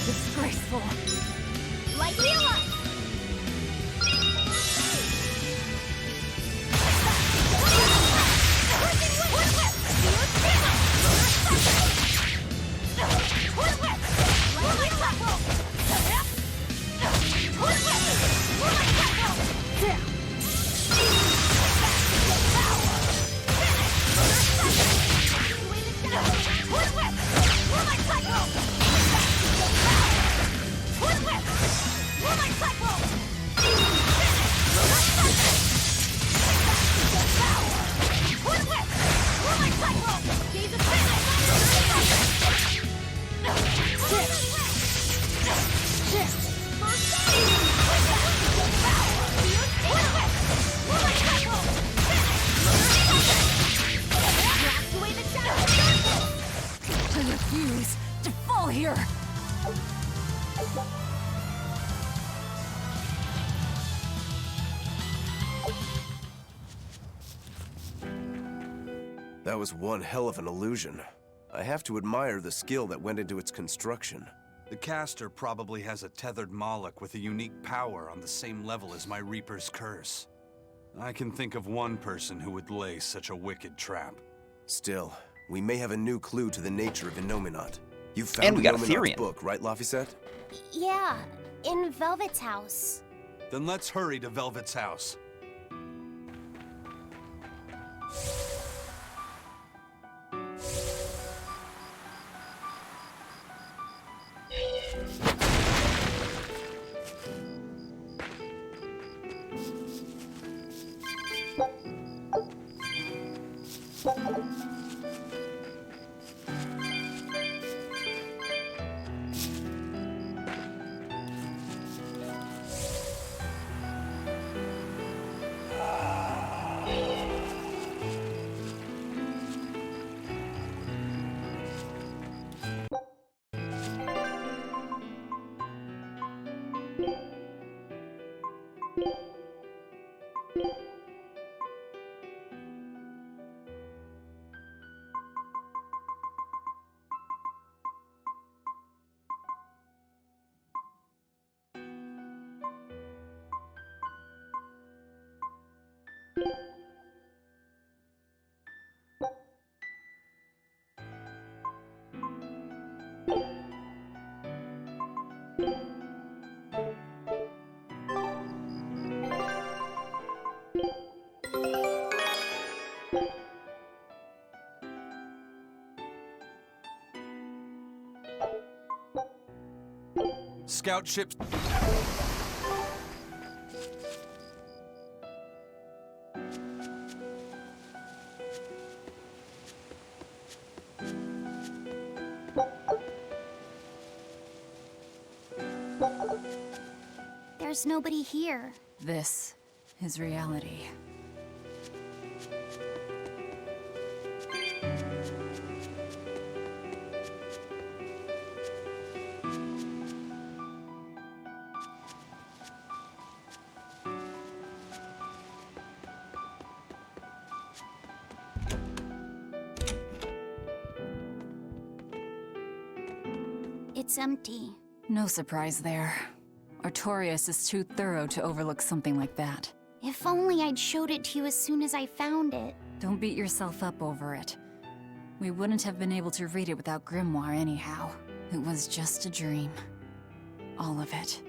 Disgraceful. Like Leela! That was one hell of an illusion. I have to admire the skill that went into its construction. The caster probably has a tethered Moloch with a unique power on the same level as my Reaper's curse. I can think of one person who would lay such a wicked trap. Still, we may have a new clue to the nature of Innominat. You And found we got a Innominat's Therion. book, right, Laphicet? Yeah, in Velvet's house. Then let's hurry to Velvet's house. Scout ships. There's nobody here. This is reality. It's empty. No surprise there. Artorias is too thorough to overlook something like that. If only I'd showed it to you as soon as I found it. Don't beat yourself up over it. We wouldn't have been able to read it without Grimoire anyhow. It was just a dream. All of it.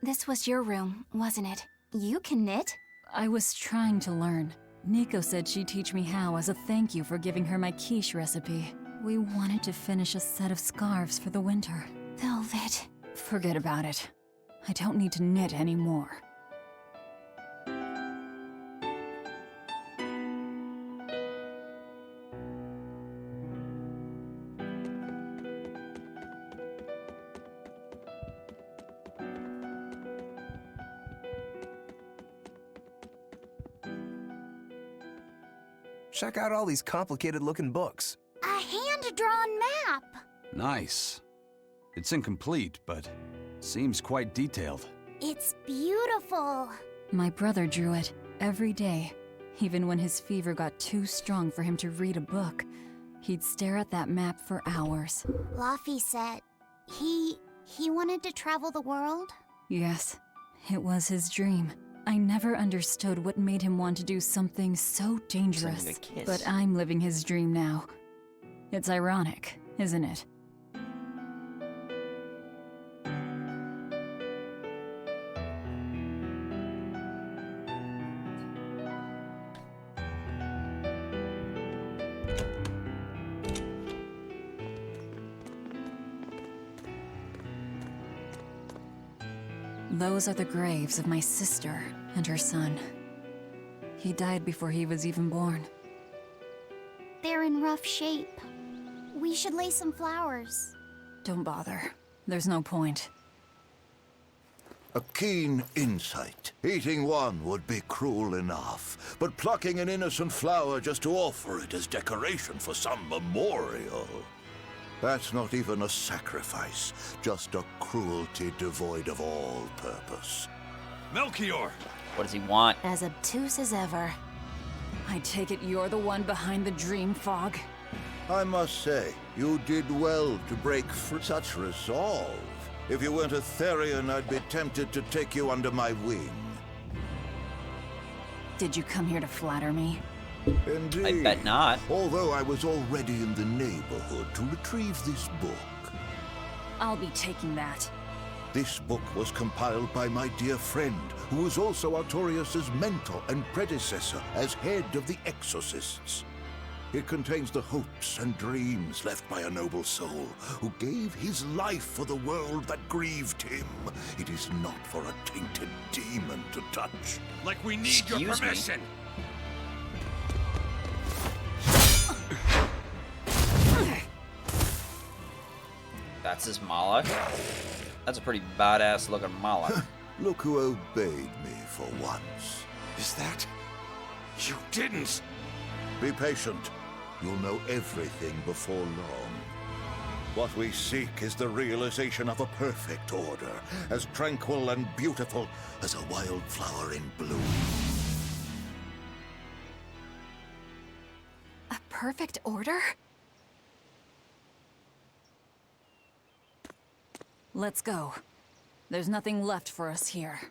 This was your room, wasn't it? You can knit? I was trying to learn. Nico said she'd teach me how as a thank you for giving her my quiche recipe. We wanted to finish a set of scarves for the winter. Velvet. Forget about it. I don't need to knit anymore. Check out all these complicated-looking books. A hand-drawn map! Nice. It's incomplete, but seems quite detailed. It's beautiful. My brother drew it every day. Even when his fever got too strong for him to read a book, he'd stare at that map for hours. Laffy said he wanted to travel the world? Yes, it was his dream. I never understood what made him want to do something so dangerous. Something to kiss. But I'm living his dream now. It's ironic, isn't it? Those are the graves of my sister and her son. He died before he was even born. They're in rough shape. We should lay some flowers. Don't bother. There's no point. A keen insight. Eating one would be cruel enough, but plucking an innocent flower just to offer it as decoration for some memorial. That's not even a sacrifice, just a cruelty devoid of all purpose. Melchior! What does he want? As obtuse as ever. I take it you're the one behind the dream fog? I must say, you did well to break through such resolve. If you weren't a Therion, I'd be tempted to take you under my wing. Did you come here to flatter me? Indeed. I bet not. Although I was already in the neighborhood to retrieve this book. I'll be taking that. This book was compiled by my dear friend, who was also Artorius' mentor and predecessor as head of the Exorcists. It contains the hopes and dreams left by a noble soul who gave his life for the world that grieved him. It is not for a tainted demon to touch. Like we need your permission. That's his Moloch? That's a pretty badass looking Moloch. Look who obeyed me for once. Is that... You didn't! Be patient. You'll know everything before long. What we seek is the realization of a perfect order, as tranquil and beautiful as a wildflower in bloom. A perfect order? Let's go. There's nothing left for us here.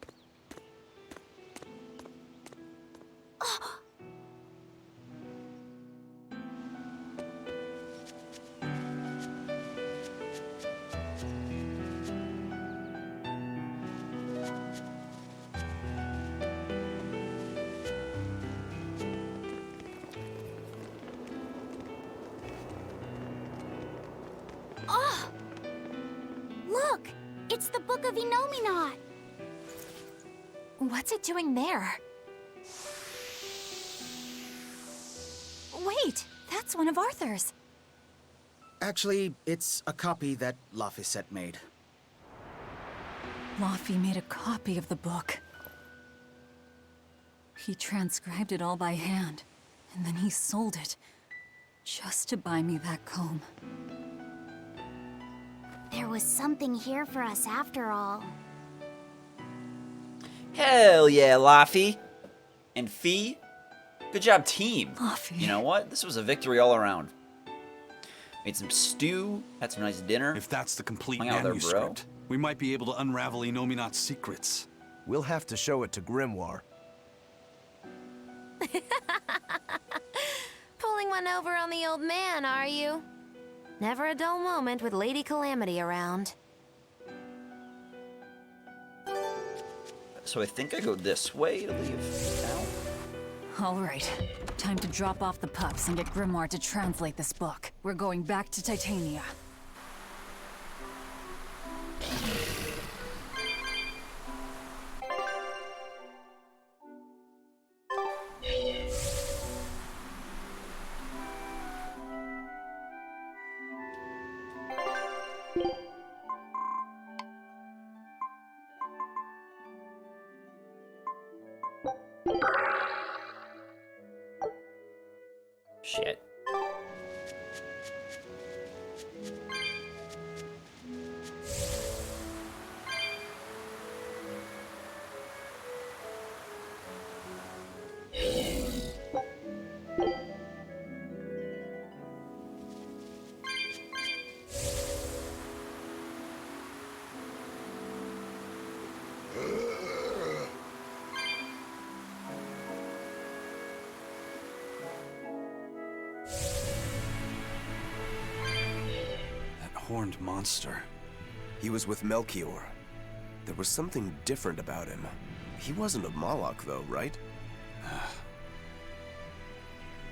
Look! It's the Book of Enominat! What's it doing there? Wait! That's one of Arthur's! Actually, it's a copy that Laphicet made. Laffy made a copy of the book. He transcribed it all by hand, and then he sold it, just to buy me that comb. There was something here for us after all. Hell yeah, Laffy. And Fee, good job, team. Laffy. You know what? This was a victory all around. Made some stew, had some nice dinner. If that's the complete Hung out there, manuscript, we might be able to unravel Enominat's secrets. We'll have to show it to Grimoire. Pulling one over on the old man, are you? Never a dull moment with Lady Calamity around. So I think I go this way to leave now. All right. Time to drop off the pups and get Grimoire to translate this book. We're going back to Titania. Shit. Horned monster. He was with Melchior. There was something different about him. He wasn't a Moloch, though, right?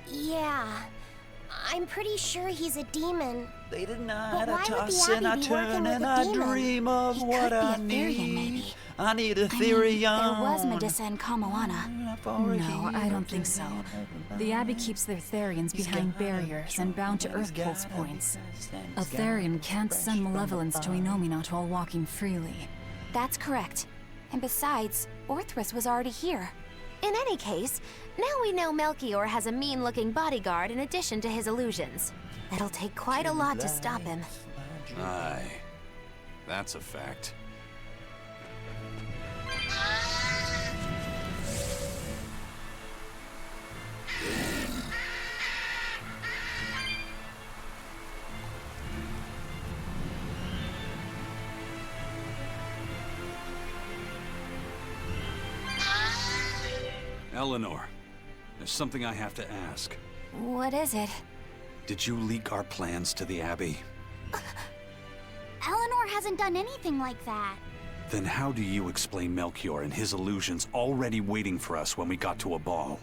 Yeah. I'm pretty sure he's a demon. Late at But night, why I would toss the and I Abbey be working turn with and a I demon? dream of He what could be I a Therion, need. maybe. I need a I mean, Therion. there was Medusa and Kamoana. No, I don't think so. The Abbey keeps their Therions behind barriers and bound to Earth Pulse points. A Therion can't send malevolence to Inomina while walking freely. That's correct. And besides, Orthrus was already here. In any case, now we know Melchior has a mean-looking bodyguard in addition to his illusions. It'll take quite a lot to stop him. Aye. That's a fact. Eleanor, there's something I have to ask. What is it? Did you leak our plans to the Abbey? Eleanor hasn't done anything like that. Then how do you explain Melchior and his illusions already waiting for us when we got to a ball?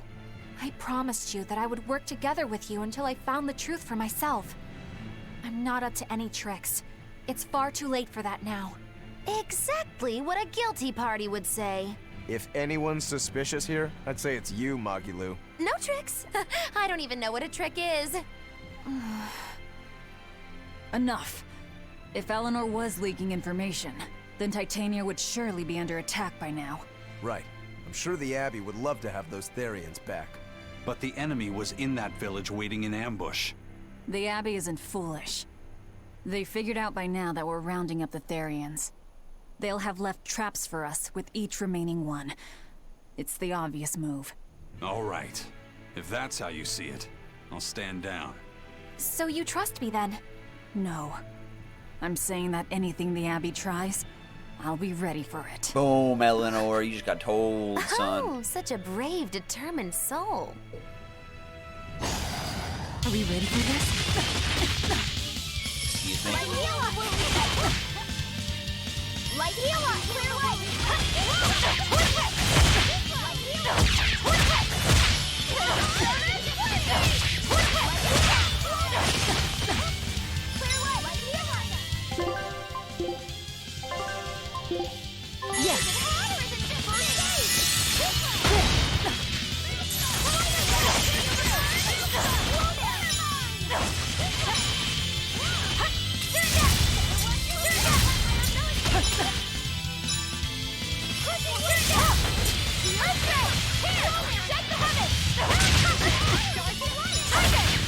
I promised you that I would work together with you until I found the truth for myself. I'm not up to any tricks. It's far too late for that now. Exactly what a guilty party would say. If anyone's suspicious here, I'd say it's you, Magilu. No tricks. I don't even know what a trick is. Enough. If Eleanor was leaking information, then Titania would surely be under attack by now. Right. I'm sure the Abbey would love to have those Therions back. But the enemy was in that village waiting in ambush. The Abbey isn't foolish. They figured out by now that we're rounding up the Therions. They'll have left traps for us with each remaining one. It's the obvious move. All right. If that's how you see it, I'll stand down. So you trust me then? No. I'm saying that anything the Abbey tries, I'll be ready for it. Boom, Eleanor. You just got told, son. Oh, such a brave, determined soul. Are we ready for this? Excuse me. Light healer! Clear way!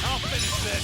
I'll finish this!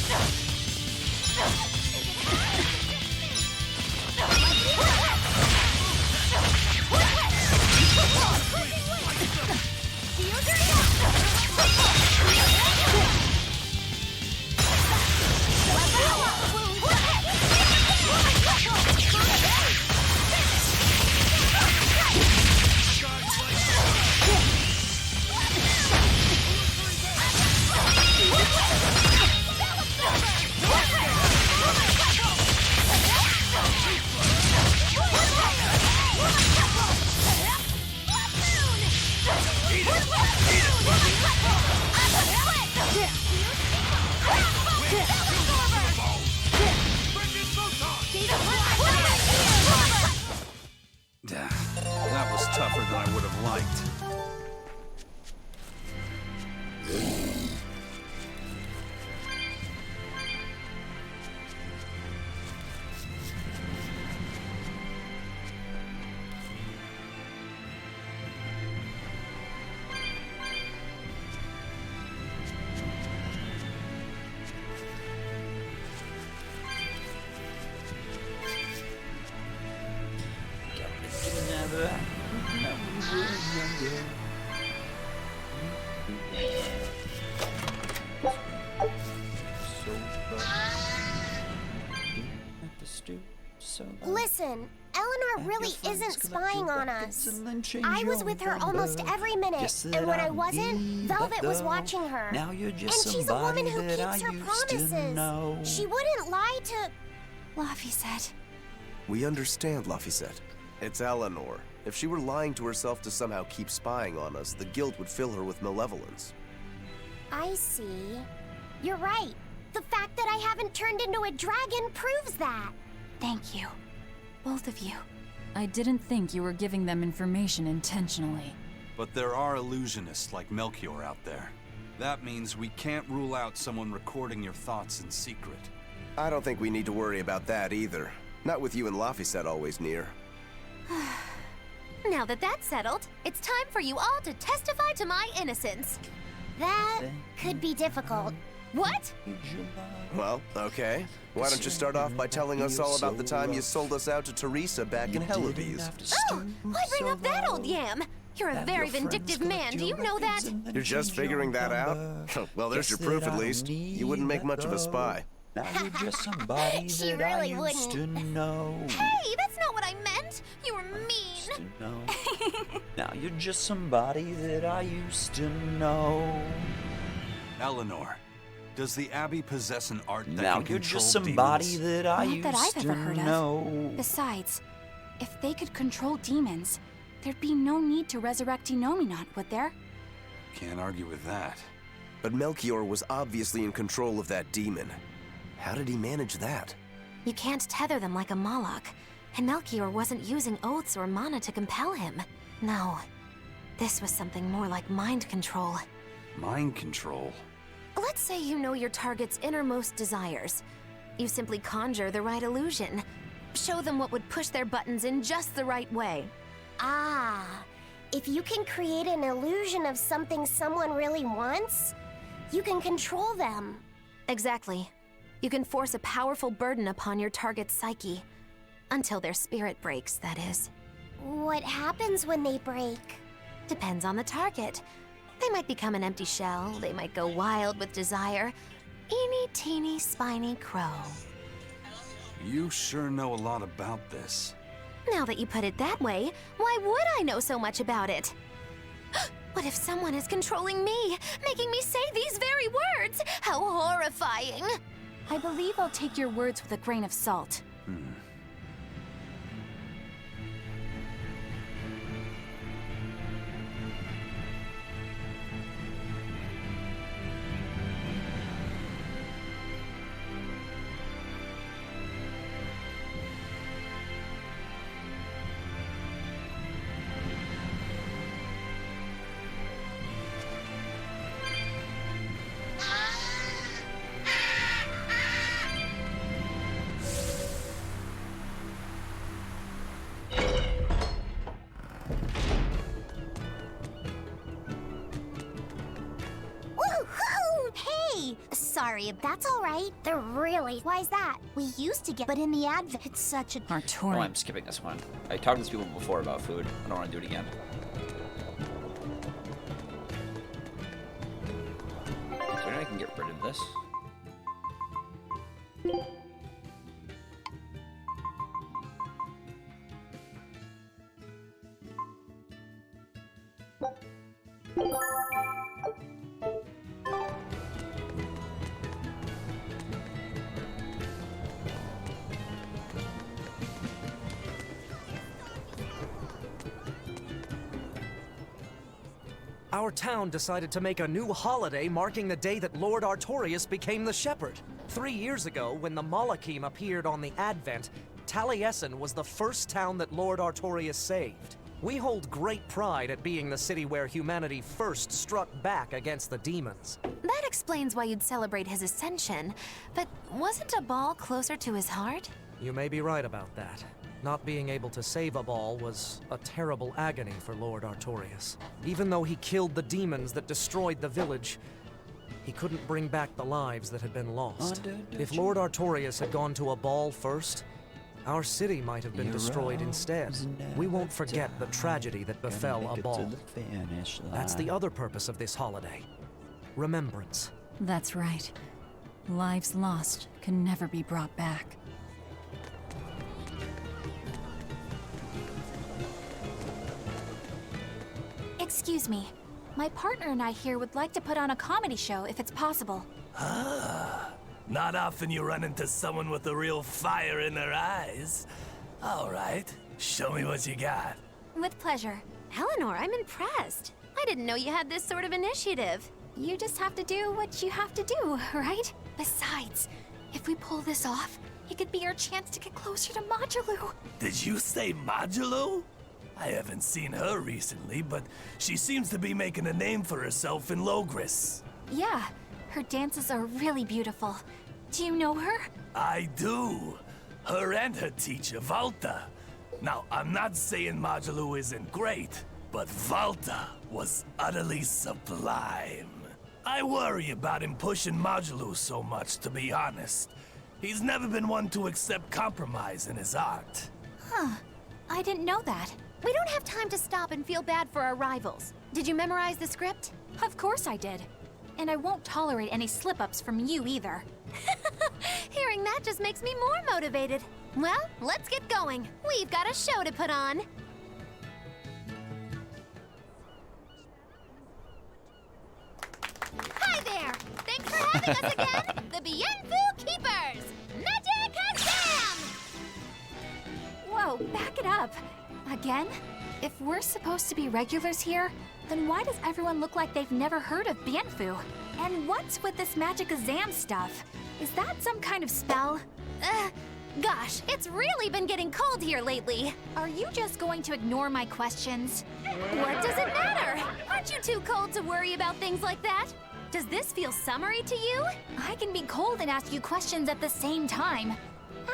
That was tougher than I would have liked. Listen, Eleanor really isn't spying on us. I was with her almost every minute, and when I wasn't, Velvet was watching her. Now you're just and she's a woman somebody who that I keeps her used to know. promises. She wouldn't lie to... Laphicet. We understand, Laphicet. It's Eleanor. If she were lying to herself to somehow keep spying on us, the guilt would fill her with malevolence. I see. You're right. The fact that I haven't turned into a dragon proves that. Thank you. Both of you. I didn't think you were giving them information intentionally. But there are illusionists like Melchior out there. That means we can't rule out someone recording your thoughts in secret. I don't think we need to worry about that either. Not with you and Laphicet always near. Now that that's settled, it's time for you all to testify to my innocence. That could be difficult. What? Well, okay. Why don't you start off by telling us all about the time you sold us out to Teresa back in Hellebes? Oh, why bring up that old yam? You're a very vindictive man, do you know that? You're just figuring that out? Well, there's your proof at least. You wouldn't make much of a spy. Now you're just somebody She that I really used to know. Hey, that's not what I meant. You were mean. Now you're just somebody that I used to know. Eleanor, does the Abbey possess an art that Now can you're control just somebody demons? that I Not used that I've to ever heard know. of. Besides, if they could control demons, there'd be no need to resurrect Enominat, would there? Can't argue with that. But Melchior was obviously in control of that demon. How did he manage that? You can't tether them like a Moloch, and Melchior wasn't using oaths or mana to compel him. No, this was something more like mind control. Mind control? Let's say you know your target's innermost desires. You simply conjure the right illusion. Show them what would push their buttons in just the right way. Ah, if you can create an illusion of something someone really wants, you can control them. Exactly. You can force a powerful burden upon your target's psyche. Until their spirit breaks, that is. What happens when they break? Depends on the target. They might become an empty shell, they might go wild with desire. Eeny teeny spiny crow. You sure know a lot about this. Now that you put it that way, why would I know so much about it? What if someone is controlling me, making me say these very words? How horrifying! I believe I'll take your words with a grain of salt. Woohoo! Hey! Sorry, that's all right. They're really... Why's that? We used to get... But in the Advent, it's such a... Oh, I'm skipping this one. I talked to these people before about food. I don't want to do it again. Is there any way I can get rid of this? Our town decided to make a new holiday marking the day that Lord Artorius became the Shepherd. 3 years ago, when the Malachim appeared on the Advent, Taliesin was the first town that Lord Artorius saved. We hold great pride at being the city where humanity first struck back against the demons. That explains why you'd celebrate his ascension, but wasn't a ball closer to his heart? You may be right about that. Not being able to save a ball was a terrible agony for Lord Artorius. Even though he killed the demons that destroyed the village, he couldn't bring back the lives that had been lost. If Lord Artorius had gone to a ball first, our city might have been destroyed instead. We won't forget the tragedy that befell a ball. That's the other purpose of this holiday. Remembrance. That's right. Lives lost can never be brought back. Excuse me. My partner and I here would like to put on a comedy show if it's possible. Ah, not often you run into someone with a real fire in their eyes. All right, show me what you got. With pleasure. Eleanor, I'm impressed. I didn't know you had this sort of initiative. You just have to do what you have to do, right? Besides, if we pull this off, It could be our chance to get closer to Modulu. Did you say Modulu? I haven't seen her recently, but she seems to be making a name for herself in Logris. Yeah, her dances are really beautiful. Do you know her? I do. Her and her teacher, Valta. Now, I'm not saying Modulu isn't great, but Valta was utterly sublime. I worry about him pushing Modulu so much, to be honest. He's never been one to accept compromise in his art. Huh. I didn't know that. We don't have time to stop and feel bad for our rivals. Did you memorize the script? Of course I did. And I won't tolerate any slip-ups from you either. Hearing that just makes me more motivated. Well, let's get going. We've got a show to put on. Hi there! Thanks for having us again, the Bienfu Keepers! Magic Exam! Whoa, back it up. Again? If we're supposed to be regulars here, then why does everyone look like they've never heard of Bienfu? And what's with this magic exam stuff? Is that some kind of spell? Gosh, it's really been getting cold here lately. Are you just going to ignore my questions? What does it matter? Aren't you too cold to worry about things like that? Does this feel summery to you? I can be cold and ask you questions at the same time.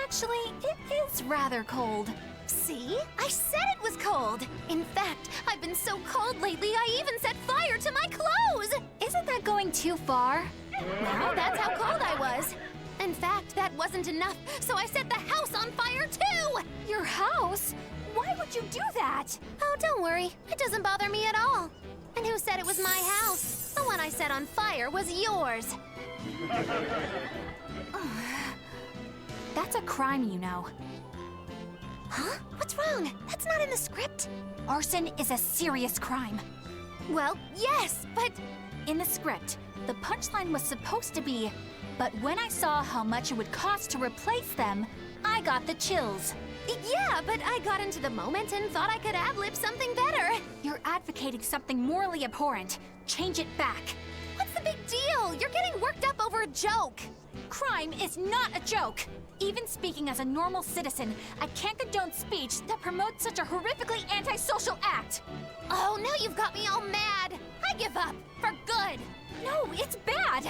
Actually, it is rather cold. See? I said it was cold! In fact, I've been so cold lately, I even set fire to my clothes! Isn't that going too far? Well, that's how cold I was. In fact, that wasn't enough, so I set the house on fire too! Your house? Why would you do that? Oh, don't worry. It doesn't bother me at all. And who said it was my house? The one I set on fire was yours. That's a crime, you know. Huh? What's wrong? That's not in the script. Arson is a serious crime. Well, yes, but... In the script, the punchline was supposed to be, but when I saw how much it would cost to replace them, I got the chills. Yeah, but I got into the moment and thought I could ad-lib something better. You're advocating something morally abhorrent. Change it back. What's the big deal? You're getting worked up over a joke. Crime is not a joke. Even speaking as a normal citizen, I can't condone speech that promotes such a horrifically antisocial act. Oh, now you've got me all mad. I give up. For good. No, it's bad.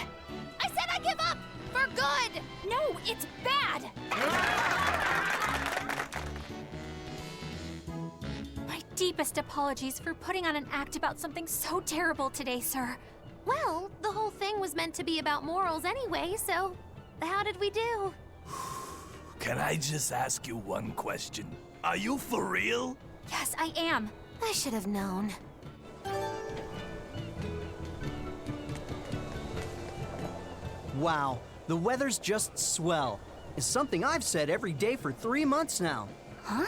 I said I give up. For good. No, it's bad. My deepest apologies for putting on an act about something so terrible today, sir. Well, the whole thing was meant to be about morals anyway, so how did we do? Can I just ask you one question? Are you for real? Yes, I am. I should have known. Wow, the weather's just swell. It's something I've said every day for 3 months now. Huh?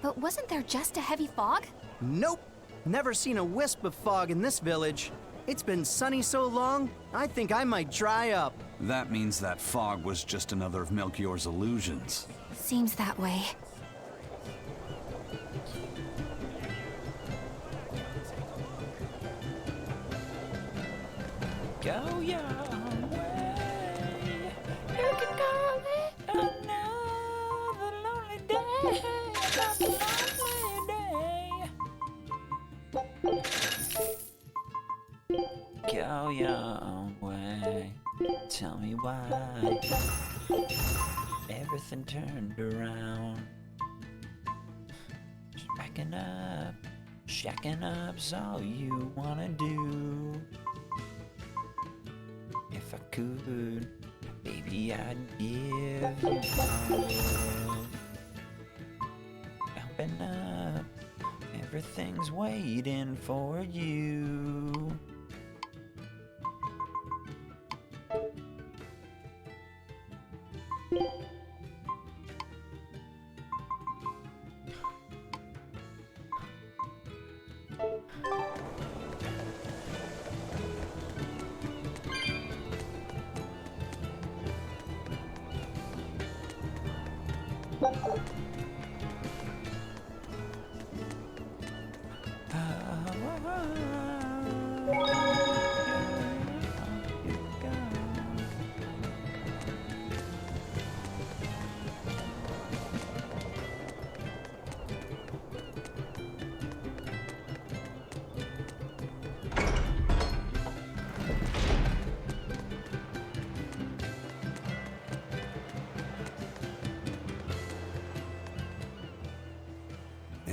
But wasn't there just a heavy fog? Nope. Never seen a wisp of fog in this village. It's been sunny so long, I think I might dry up. That means that fog was just another of Melchior's illusions. Seems that way. Go your own way. You can call it another lonely day. Go your own way. Tell me why everything turned around. Shacking up's all you wanna do. If I could, baby, I'd give you my love. Open up, everything's waiting for you.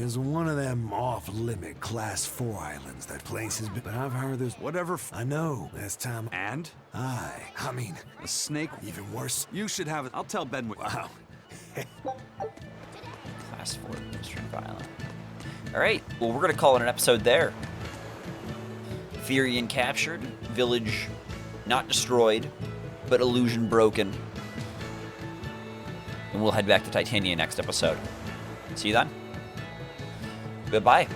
There's one of them off-limit Class 4 islands that place has been... But I've heard there's... Whatever. I know. Last time... And? I mean... A snake? Even worse. You should have it. I'll tell Benwick. Wow. Class 4 Eastern Island. Alright, well, we're going to call it an episode there. Therion captured. Village not destroyed, but illusion broken. And we'll head back to Titania next episode. See you then. Goodbye.